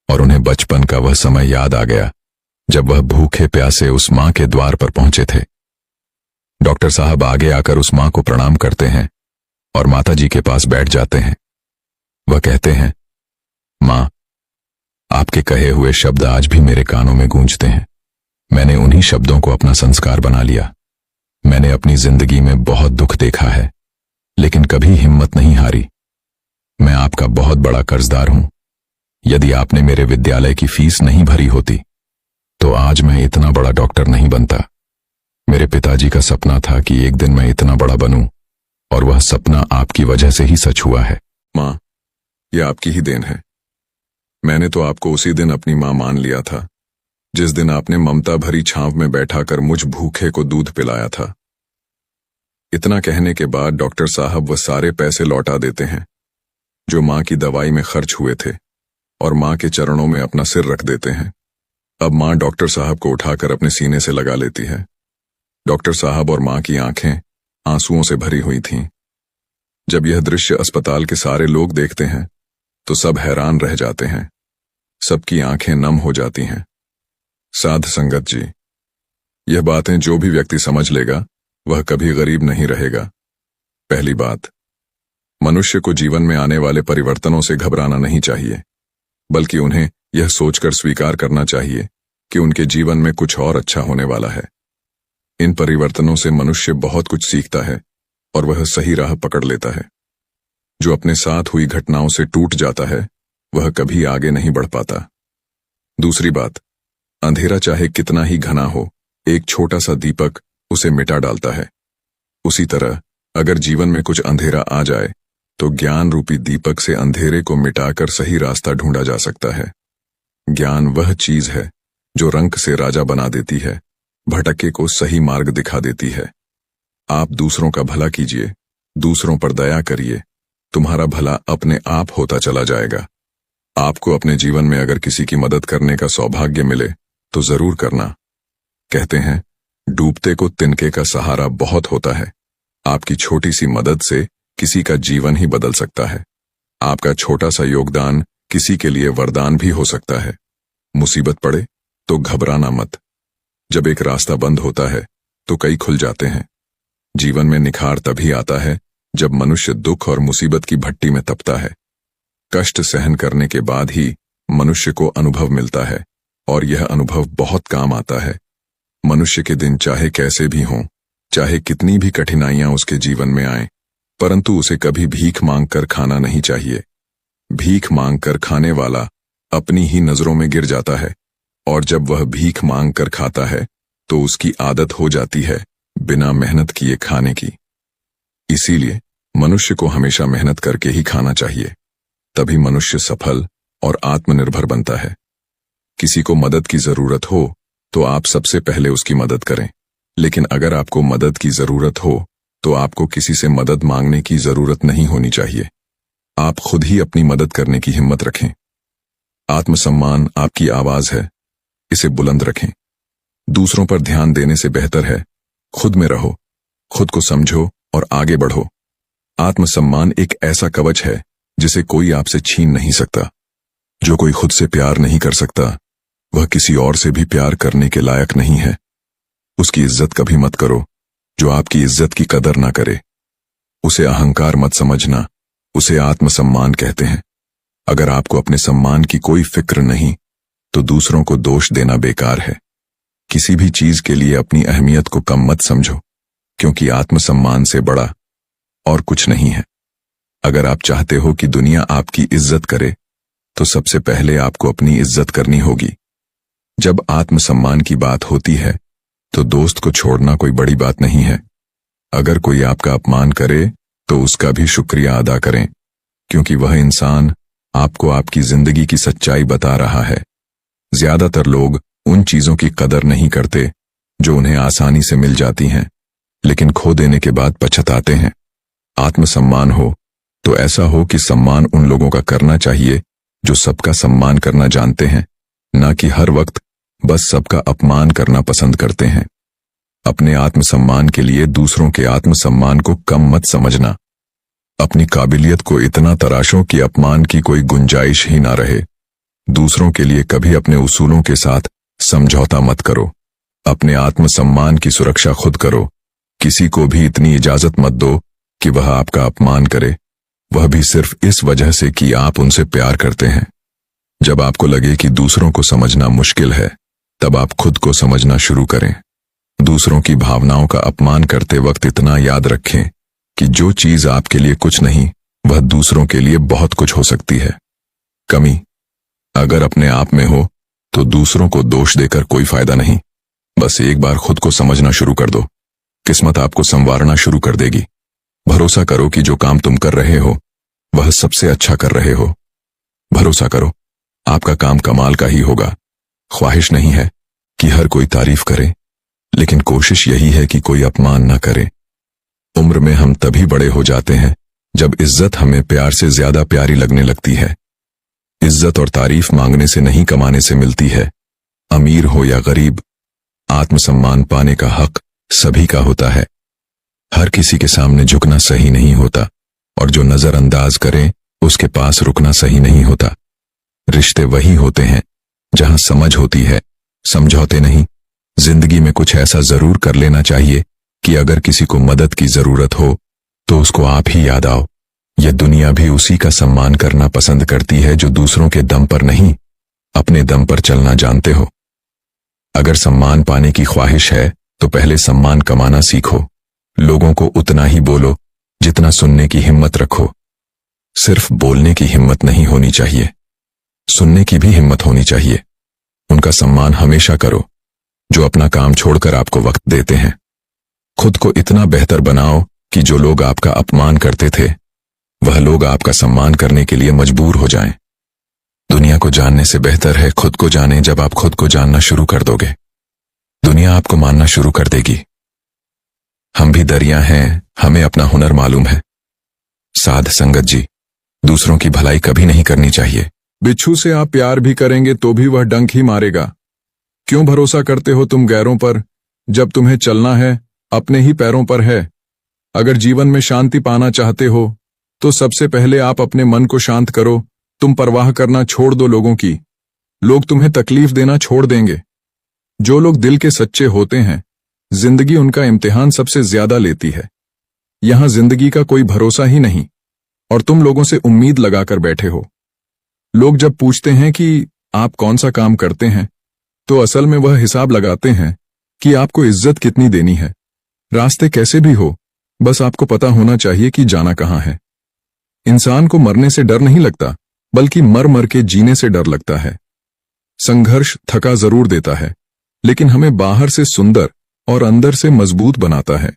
और उन्हें बचपन का वह समय याद आ गया जब वह भूखे प्यासे उस मां के द्वार पर पहुंचे थे। डॉक्टर साहब आगे आकर उस मां को प्रणाम करते हैं और माता जी के पास बैठ जाते हैं। वह कहते हैं, मां, आपके कहे हुए शब्द आज भी मेरे कानों में गूंजते हैं। मैंने उन्हीं शब्दों को अपना संस्कार बना लिया। मैंने अपनी जिंदगी में बहुत दुख देखा है, लेकिन कभी हिम्मत नहीं हारी। मैं आपका बहुत बड़ा कर्जदार हूं। यदि आपने मेरे विद्यालय की फीस नहीं भरी होती तो आज मैं इतना बड़ा डॉक्टर नहीं बनता। मेरे पिताजी का सपना था कि एक दिन मैं इतना बड़ा बनूं, और वह सपना आपकी वजह से ही सच हुआ है। मां, यह आपकी ही देन है। मैंने तो आपको उसी दिन अपनी मां मान लिया था जिस दिन आपने ममता भरी छांव में बैठाकर मुझ भूखे को दूध पिलाया था। इतना कहने के बाद डॉक्टर साहब वह सारे पैसे लौटा देते हैं जो मां की दवाई में खर्च हुए थे, और मां के चरणों में अपना सिर रख देते हैं। अब मां डॉक्टर साहब को उठाकर अपने सीने से लगा लेती है। डॉक्टर साहब और मां की आंखें आंसुओं से भरी हुई थीं। जब यह दृश्य अस्पताल के सारे लोग देखते हैं तो सब हैरान रह जाते हैं। सबकी आंखें नम हो जाती हैं। साध संगत जी, यह बातें जो भी व्यक्ति समझ लेगा वह कभी गरीब नहीं रहेगा। पहली बात, मनुष्य को जीवन में आने वाले परिवर्तनों से घबराना नहीं चाहिए, बल्कि उन्हें यह सोचकर स्वीकार करना चाहिए कि उनके जीवन में कुछ और अच्छा होने वाला है। इन परिवर्तनों से मनुष्य बहुत कुछ सीखता है और वह सही राह पकड़ लेता है। जो अपने साथ हुई घटनाओं से टूट जाता है वह कभी आगे नहीं बढ़ पाता। दूसरी बात, अंधेरा चाहे कितना ही घना हो, एक छोटा सा दीपक उसे मिटा डालता है। उसी तरह अगर जीवन में कुछ अंधेरा आ जाए तो ज्ञान रूपी दीपक से अंधेरे को मिटाकर सही रास्ता ढूंढा जा सकता है। ज्ञान वह चीज है जो रंक से राजा बना देती है, भटके को सही मार्ग दिखा देती है। आप दूसरों का भला कीजिए, दूसरों पर दया करिए, तुम्हारा भला अपने आप होता चला जाएगा। आपको अपने जीवन में अगर किसी की मदद करने का सौभाग्य मिले तो जरूर करना। कहते हैं, डूबते को तिनके का सहारा बहुत होता है। आपकी छोटी सी मदद से किसी का जीवन ही बदल सकता है। आपका छोटा सा योगदान किसी के लिए वरदान भी हो सकता है। मुसीबत पड़े तो घबराना मत। जब एक रास्ता बंद होता है तो कई खुल जाते हैं। जीवन में निखार तभी आता है जब मनुष्य दुख और मुसीबत की भट्टी में तपता है। कष्ट सहन करने के बाद ही मनुष्य को अनुभव मिलता है, और यह अनुभव बहुत काम आता है। मनुष्य के दिन चाहे कैसे भी हों, चाहे कितनी भी कठिनाइयां उसके जीवन में आएं, परंतु उसे कभी भीख मांगकर खाना नहीं चाहिए। भीख मांगकर खाने वाला अपनी ही नजरों में गिर जाता है, और जब वह भीख मांगकर खाता है तो उसकी आदत हो जाती है बिना मेहनत किए खाने की। इसीलिए मनुष्य को हमेशा मेहनत करके ही खाना चाहिए, तभी मनुष्य सफल और आत्मनिर्भर बनता है। किसी को मदद की जरूरत हो तो आप सबसे पहले उसकी मदद करें, लेकिन अगर आपको मदद की जरूरत हो तो आपको किसी से मदद मांगने की जरूरत नहीं होनी चाहिए। आप खुद ही अपनी मदद करने की हिम्मत रखें। आत्मसम्मान आपकी आवाज है, इसे बुलंद रखें। दूसरों पर ध्यान देने से बेहतर है खुद में रहो, खुद को समझो और आगे बढ़ो। आत्मसम्मान एक ऐसा कवच है जिसे कोई आपसे छीन नहीं सकता। जो कोई खुद से प्यार नहीं कर सकता वह किसी और से भी प्यार करने के लायक नहीं है। उसकी इज्जत कभी मत करो जो आपकी इज्जत की कदर ना करे। उसे अहंकार मत समझना, उसे आत्मसम्मान कहते हैं। अगर आपको अपने सम्मान की कोई फिक्र नहीं तो दूसरों को दोष देना बेकार है। किसी भी चीज के लिए अपनी अहमियत को कम मत समझो, क्योंकि आत्मसम्मान से बड़ा और कुछ नहीं है। अगर आप चाहते हो कि दुनिया आपकी इज्जत करे तो सबसे पहले आपको अपनी इज्जत करनी होगी। जब आत्मसम्मान की बात होती है तो दोस्त को छोड़ना कोई बड़ी बात नहीं है। अगर कोई आपका अपमान करे तो उसका भी शुक्रिया अदा करें, क्योंकि वह इंसान आपको आपकी जिंदगी की सच्चाई बता रहा है। ज्यादातर लोग उन चीजों की कदर नहीं करते जो उन्हें आसानी से मिल जाती हैं, लेकिन खो देने के बाद पछताते हैं। आत्मसम्मान हो तो ऐसा हो कि सम्मान उन लोगों का करना चाहिए जो सबका सम्मान करना जानते हैं, ना कि हर वक्त बस सबका अपमान करना पसंद करते हैं। अपने आत्मसम्मान के लिए दूसरों के आत्मसम्मान को कम मत समझना। अपनी काबिलियत को इतना तराशो कि अपमान की कोई गुंजाइश ही ना रहे। दूसरों के लिए कभी अपने उसूलों के साथ समझौता मत करो। अपने आत्मसम्मान की सुरक्षा खुद करो। किसी को भी इतनी इजाजत मत दो कि वह आपका अपमान करे, वह भी सिर्फ इस वजह से कि आप उनसे प्यार करते हैं। जब आपको लगे कि दूसरों को समझना मुश्किल है, तब आप खुद को समझना शुरू करें। दूसरों की भावनाओं का अपमान करते वक्त इतना याद रखें कि जो चीज आपके लिए कुछ नहीं, वह दूसरों के लिए बहुत कुछ हो सकती है। कमी अगर अपने आप में हो तो दूसरों को दोष देकर कोई फायदा नहीं। बस एक बार खुद को समझना शुरू कर दो, किस्मत आपको संवारना शुरू कर देगी। भरोसा करो कि जो काम तुम कर रहे हो वह सबसे अच्छा कर रहे हो। भरोसा करो, आपका काम कमाल का ही होगा। ख्वाहिश नहीं है कि हर कोई तारीफ करे, लेकिन कोशिश यही है कि कोई अपमान न करे। उम्र में हम तभी बड़े हो जाते हैं जब इज्जत हमें प्यार से ज्यादा प्यारी लगने लगती है। इज्जत और तारीफ मांगने से नहीं, कमाने से मिलती है। अमीर हो या गरीब, आत्मसम्मान पाने का हक सभी का होता है। हर किसी के सामने झुकना सही नहीं होता, और जो नजरअंदाज करे उसके पास रुकना सही नहीं होता। रिश्ते वही होते हैं जहां समझ होती है, समझौते नहीं। जिंदगी में कुछ ऐसा जरूर कर लेना चाहिए कि अगर किसी को मदद की जरूरत हो तो उसको आप ही याद आओ। यह दुनिया भी उसी का सम्मान करना पसंद करती है जो दूसरों के दम पर नहीं, अपने दम पर चलना जानते हो। अगर सम्मान पाने की ख्वाहिश है तो पहले सम्मान कमाना सीखो। लोगों को उतना ही बोलो जितना सुनने की हिम्मत रखो। सिर्फ बोलने की हिम्मत नहीं होनी चाहिए, सुनने की भी हिम्मत होनी चाहिए। उनका सम्मान हमेशा करो जो अपना काम छोड़कर आपको वक्त देते हैं। खुद को इतना बेहतर बनाओ कि जो लोग आपका अपमान करते थे वह लोग आपका सम्मान करने के लिए मजबूर हो जाएं। दुनिया को जानने से बेहतर है खुद को जाने। जब आप खुद को जानना शुरू कर दोगे, दुनिया आपको मानना शुरू कर देगी। हम भी दरिया हैं, हमें अपना हुनर मालूम है। साध संगत जी, दूसरों की भलाई कभी नहीं करनी चाहिए। बिच्छू से आप प्यार भी करेंगे तो भी वह डंक ही मारेगा। क्यों भरोसा करते हो तुम गैरों पर, जब तुम्हें चलना है अपने ही पैरों पर है। अगर जीवन में शांति पाना चाहते हो तो सबसे पहले आप अपने मन को शांत करो। तुम परवाह करना छोड़ दो लोगों की। लोग तुम्हें तकलीफ देना छोड़ देंगे। जो लोग दिल के सच्चे होते हैं, जिंदगी उनका इम्तिहान सबसे ज्यादा लेती है। यहां जिंदगी का कोई भरोसा ही नहीं, और तुम लोगों से उम्मीद लगाकर बैठे हो। लोग जब पूछते हैं कि आप कौन सा काम करते हैं, तो असल में वह हिसाब लगाते हैं कि आपको इज्जत कितनी देनी है। रास्ते कैसे भी हो, बस आपको पता होना चाहिए कि जाना कहां है। इंसान को मरने से डर नहीं लगता, बल्कि मर मर के जीने से डर लगता है। संघर्ष थका जरूर देता है, लेकिन हमें बाहर से सुंदर और अंदर से मजबूत बनाता है।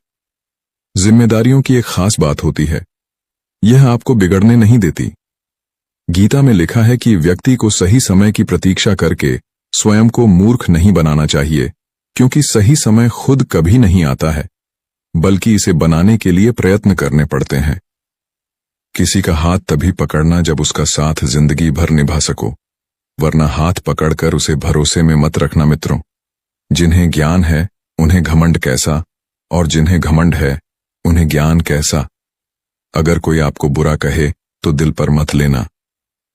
जिम्मेदारियों की एक खास बात होती है, यह आपको बिगड़ने नहीं देती। गीता में लिखा है कि व्यक्ति को सही समय की प्रतीक्षा करके स्वयं को मूर्ख नहीं बनाना चाहिए, क्योंकि सही समय खुद कभी नहीं आता है, बल्कि इसे बनाने के लिए प्रयत्न करने पड़ते हैं। किसी का हाथ तभी पकड़ना जब उसका साथ जिंदगी भर निभा सको, वरना हाथ पकड़कर उसे भरोसे में मत रखना मित्रों। जिन्हें ज्ञान है उन्हें घमंड कैसा, और जिन्हें घमंड है उन्हें ज्ञान कैसा। अगर कोई आपको बुरा कहे तो दिल पर मत लेना,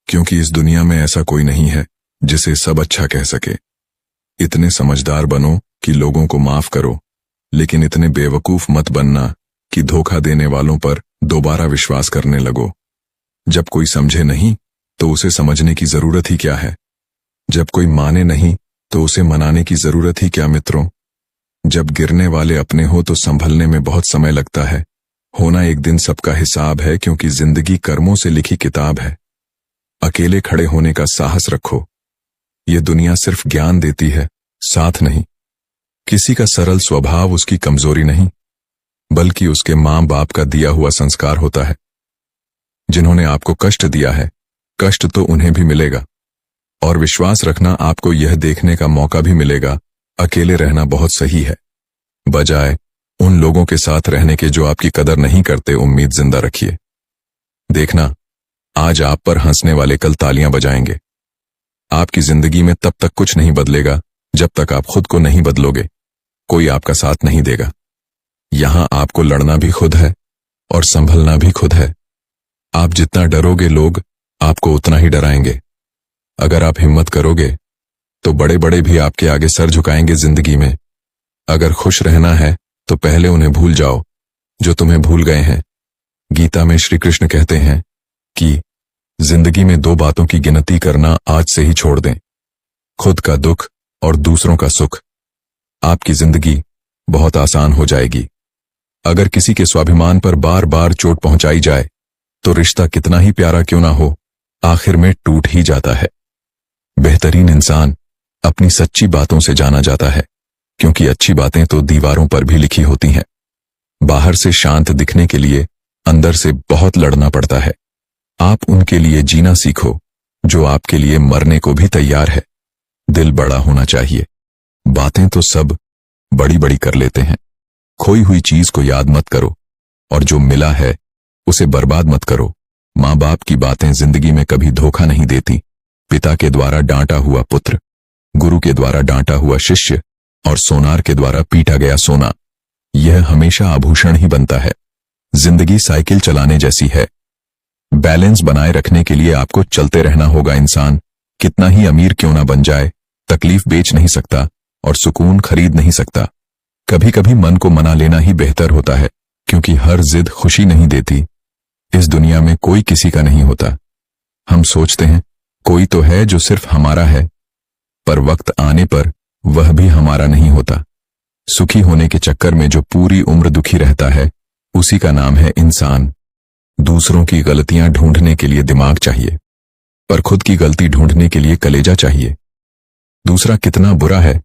क्योंकि इस दुनिया में ऐसा कोई नहीं है जिसे सब अच्छा कह सके। इतने समझदार बनो कि लोगों को माफ करो, लेकिन इतने बेवकूफ मत बनना कि धोखा देने वालों पर दोबारा विश्वास करने लगो। जब कोई समझे नहीं तो उसे समझने की जरूरत ही क्या है? जब कोई माने नहीं तो उसे मनाने की जरूरत ही क्या मित्रों? जब गिरने वाले अपने हो तो संभलने में बहुत समय लगता है। होना एक दिन सबका हिसाब है, क्योंकि जिंदगी कर्मों से लिखी किताब है। अकेले खड़े होने का साहस रखो। ये दुनिया सिर्फ ज्ञान देती है, साथ नहीं। किसी का सरल स्वभाव उसकी कमजोरी नहीं, बल्कि उसके मां बाप का दिया हुआ संस्कार होता है। जिन्होंने आपको कष्ट दिया है, कष्ट तो उन्हें भी मिलेगा। और विश्वास रखना, आपको यह देखने का मौका भी मिलेगा अकेले रहना बहुत सही है, बजाय उन लोगों के साथ रहने के जो आपकी कदर नहीं करते। उम्मीद जिंदा रखिए। देखना, आज आप पर हंसने वाले कल तालियां बजाएंगे। आपकी जिंदगी में तब तक कुछ नहीं बदलेगा जब तक आप खुद को नहीं बदलोगे। कोई आपका साथ नहीं देगा। यहां आपको लड़ना भी खुद है और संभलना भी खुद है। आप जितना डरोगे, लोग आपको उतना ही डराएंगे। अगर आप हिम्मत करोगे तो बड़े बड़े भी आपके आगे सर झुकाएंगे जिंदगी में। अगर खुश रहना है तो पहले उन्हें भूल जाओ जो तुम्हें भूल गए हैं। गीता में श्री कृष्ण कहते हैं कि जिंदगी में 2 बातों की गिनती करना आज से ही छोड़ दें, खुद का दुख और दूसरों का सुख। आपकी जिंदगी बहुत आसान हो जाएगी। अगर किसी के स्वाभिमान पर बार बार चोट पहुंचाई जाए तो रिश्ता कितना ही प्यारा क्यों ना हो, आखिर में टूट ही जाता है। बेहतरीन इंसान अपनी सच्ची बातों से जाना जाता है, क्योंकि अच्छी बातें तो दीवारों पर भी लिखी होती हैं। बाहर से शांत दिखने के लिए अंदर से बहुत लड़ना पड़ता है। आप उनके लिए जीना सीखो जो आपके लिए मरने को भी तैयार है। दिल बड़ा होना चाहिए। बातें तो सब बड़ी बड़ी कर लेते हैं। खोई हुई चीज को याद मत करो, और जो मिला है उसे बर्बाद मत करो। माँ बाप की बातें जिंदगी में कभी धोखा नहीं देती। पिता के द्वारा डांटा हुआ पुत्र, गुरु के द्वारा डांटा हुआ शिष्य और सोनार के द्वारा पीटा गया सोना, यह हमेशा आभूषण ही बनता है। जिंदगी साइकिल चलाने जैसी है। बैलेंस बनाए रखने के लिए आपको चलते रहना होगा। इंसान कितना ही अमीर क्यों ना बन जाए, तकलीफ बेच नहीं सकता और सुकून खरीद नहीं सकता। कभी कभी मन को मना लेना ही बेहतर होता है, क्योंकि हर जिद खुशी नहीं देती। इस दुनिया में कोई किसी का नहीं होता। हम सोचते हैं कोई तो है जो सिर्फ हमारा है, पर वक्त आने पर वह भी हमारा नहीं होता। सुखी होने के चक्कर में जो पूरी उम्र दुखी रहता है, उसी का नाम है इंसान। दूसरों की गलतियां ढूंढने के लिए दिमाग चाहिए, पर खुद की गलती ढूंढने के लिए कलेजा चाहिए। दूसरा कितना बुरा है,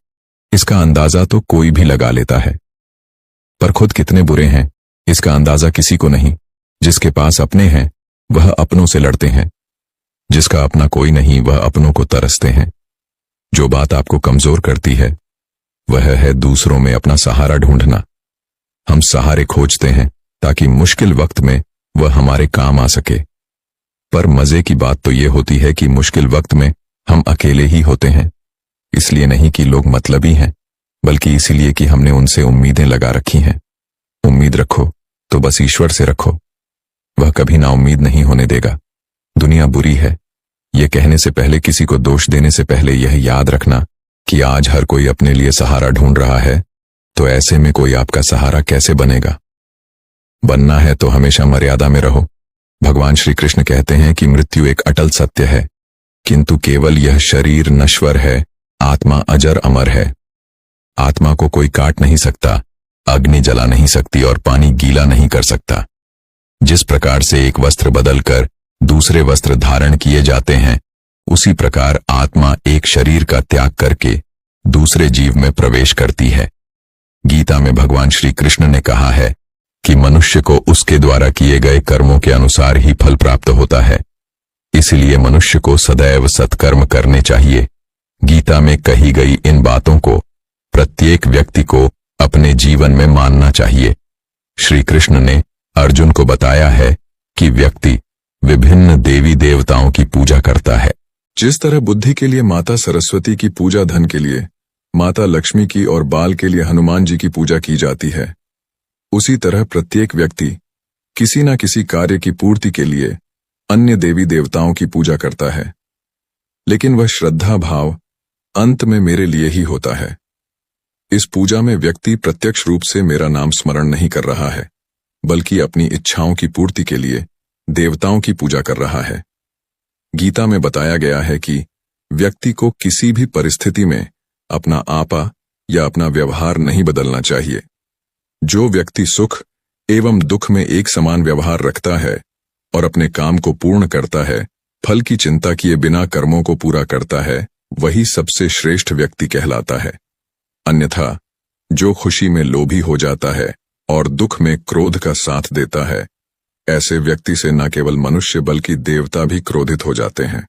इसका अंदाजा तो कोई भी लगा लेता है, पर खुद कितने बुरे हैं, इसका अंदाजा किसी को नहीं। जिसके पास अपने हैं वह अपनों से लड़ते हैं, जिसका अपना कोई नहीं वह अपनों को तरसते हैं। जो बात आपको कमजोर करती है वह है दूसरों में अपना सहारा ढूंढना। हम सहारे खोजते हैं ताकि मुश्किल वक्त में वह हमारे काम आ सके, पर मजे की बात तो यह होती है कि मुश्किल वक्त में हम अकेले ही होते हैं। इसलिए नहीं कि लोग मतलबी हैं, बल्कि इसलिए कि हमने उनसे उम्मीदें लगा रखी हैं। उम्मीद रखो तो बस ईश्वर से रखो, वह कभी नाउम्मीद नहीं होने देगा। दुनिया बुरी है, यह कहने से पहले, किसी को दोष देने से पहले यह याद रखना कि आज हर कोई अपने लिए सहारा ढूंढ रहा है, तो ऐसे में कोई आपका सहारा कैसे बनेगा? बनना है तो हमेशा मर्यादा में रहो। भगवान श्री कृष्ण कहते हैं कि मृत्यु एक अटल सत्य है, किंतु केवल यह शरीर नश्वर है, आत्मा अजर अमर है। आत्मा को कोई काट नहीं सकता, अग्नि जला नहीं सकती और पानी गीला नहीं कर सकता। जिस प्रकार से एक वस्त्र बदलकर दूसरे वस्त्र धारण किए जाते हैं, उसी प्रकार आत्मा एक शरीर का त्याग करके दूसरे जीव में प्रवेश करती है। गीता में भगवान श्री कृष्ण ने कहा है कि मनुष्य को उसके द्वारा किए गए कर्मों के अनुसार ही फल प्राप्त होता है। इसलिए मनुष्य को सदैव सत्कर्म करने चाहिए। गीता में कही गई इन बातों को प्रत्येक व्यक्ति को अपने जीवन में मानना चाहिए। श्री कृष्ण ने अर्जुन को बताया है कि व्यक्ति विभिन्न देवी देवताओं की पूजा करता है। जिस तरह बुद्धि के लिए माता सरस्वती की पूजा, धन के लिए माता लक्ष्मी की और बाल के लिए हनुमान जी की पूजा की जाती है, उसी तरह प्रत्येक व्यक्ति किसी न किसी कार्य की पूर्ति के लिए अन्य देवी देवताओं की पूजा करता है। लेकिन वह श्रद्धा भाव अंत में मेरे लिए ही होता है। इस पूजा में व्यक्ति प्रत्यक्ष रूप से मेरा नाम स्मरण नहीं कर रहा है, बल्कि अपनी इच्छाओं की पूर्ति के लिए देवताओं की पूजा कर रहा है। गीता में बताया गया है कि व्यक्ति को किसी भी परिस्थिति में अपना आपा या अपना व्यवहार नहीं बदलना चाहिए। जो व्यक्ति सुख एवं दुख में एक समान व्यवहार रखता है और अपने काम को पूर्ण करता है, फल की चिंता किए बिना कर्मों को पूरा करता है, वही सबसे श्रेष्ठ व्यक्ति कहलाता है। अन्यथा जो खुशी में लोभी हो जाता है और दुख में क्रोध का साथ देता है, ऐसे व्यक्ति से न केवल मनुष्य बल्कि देवता भी क्रोधित हो जाते हैं।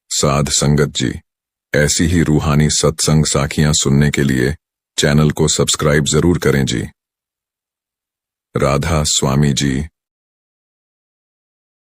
साध संगत जी, ऐसी ही रूहानी सत्संग साखियां सुनने के लिए चैनल को सब्सक्राइब जरूर करें जी। राधा स्वामी जी।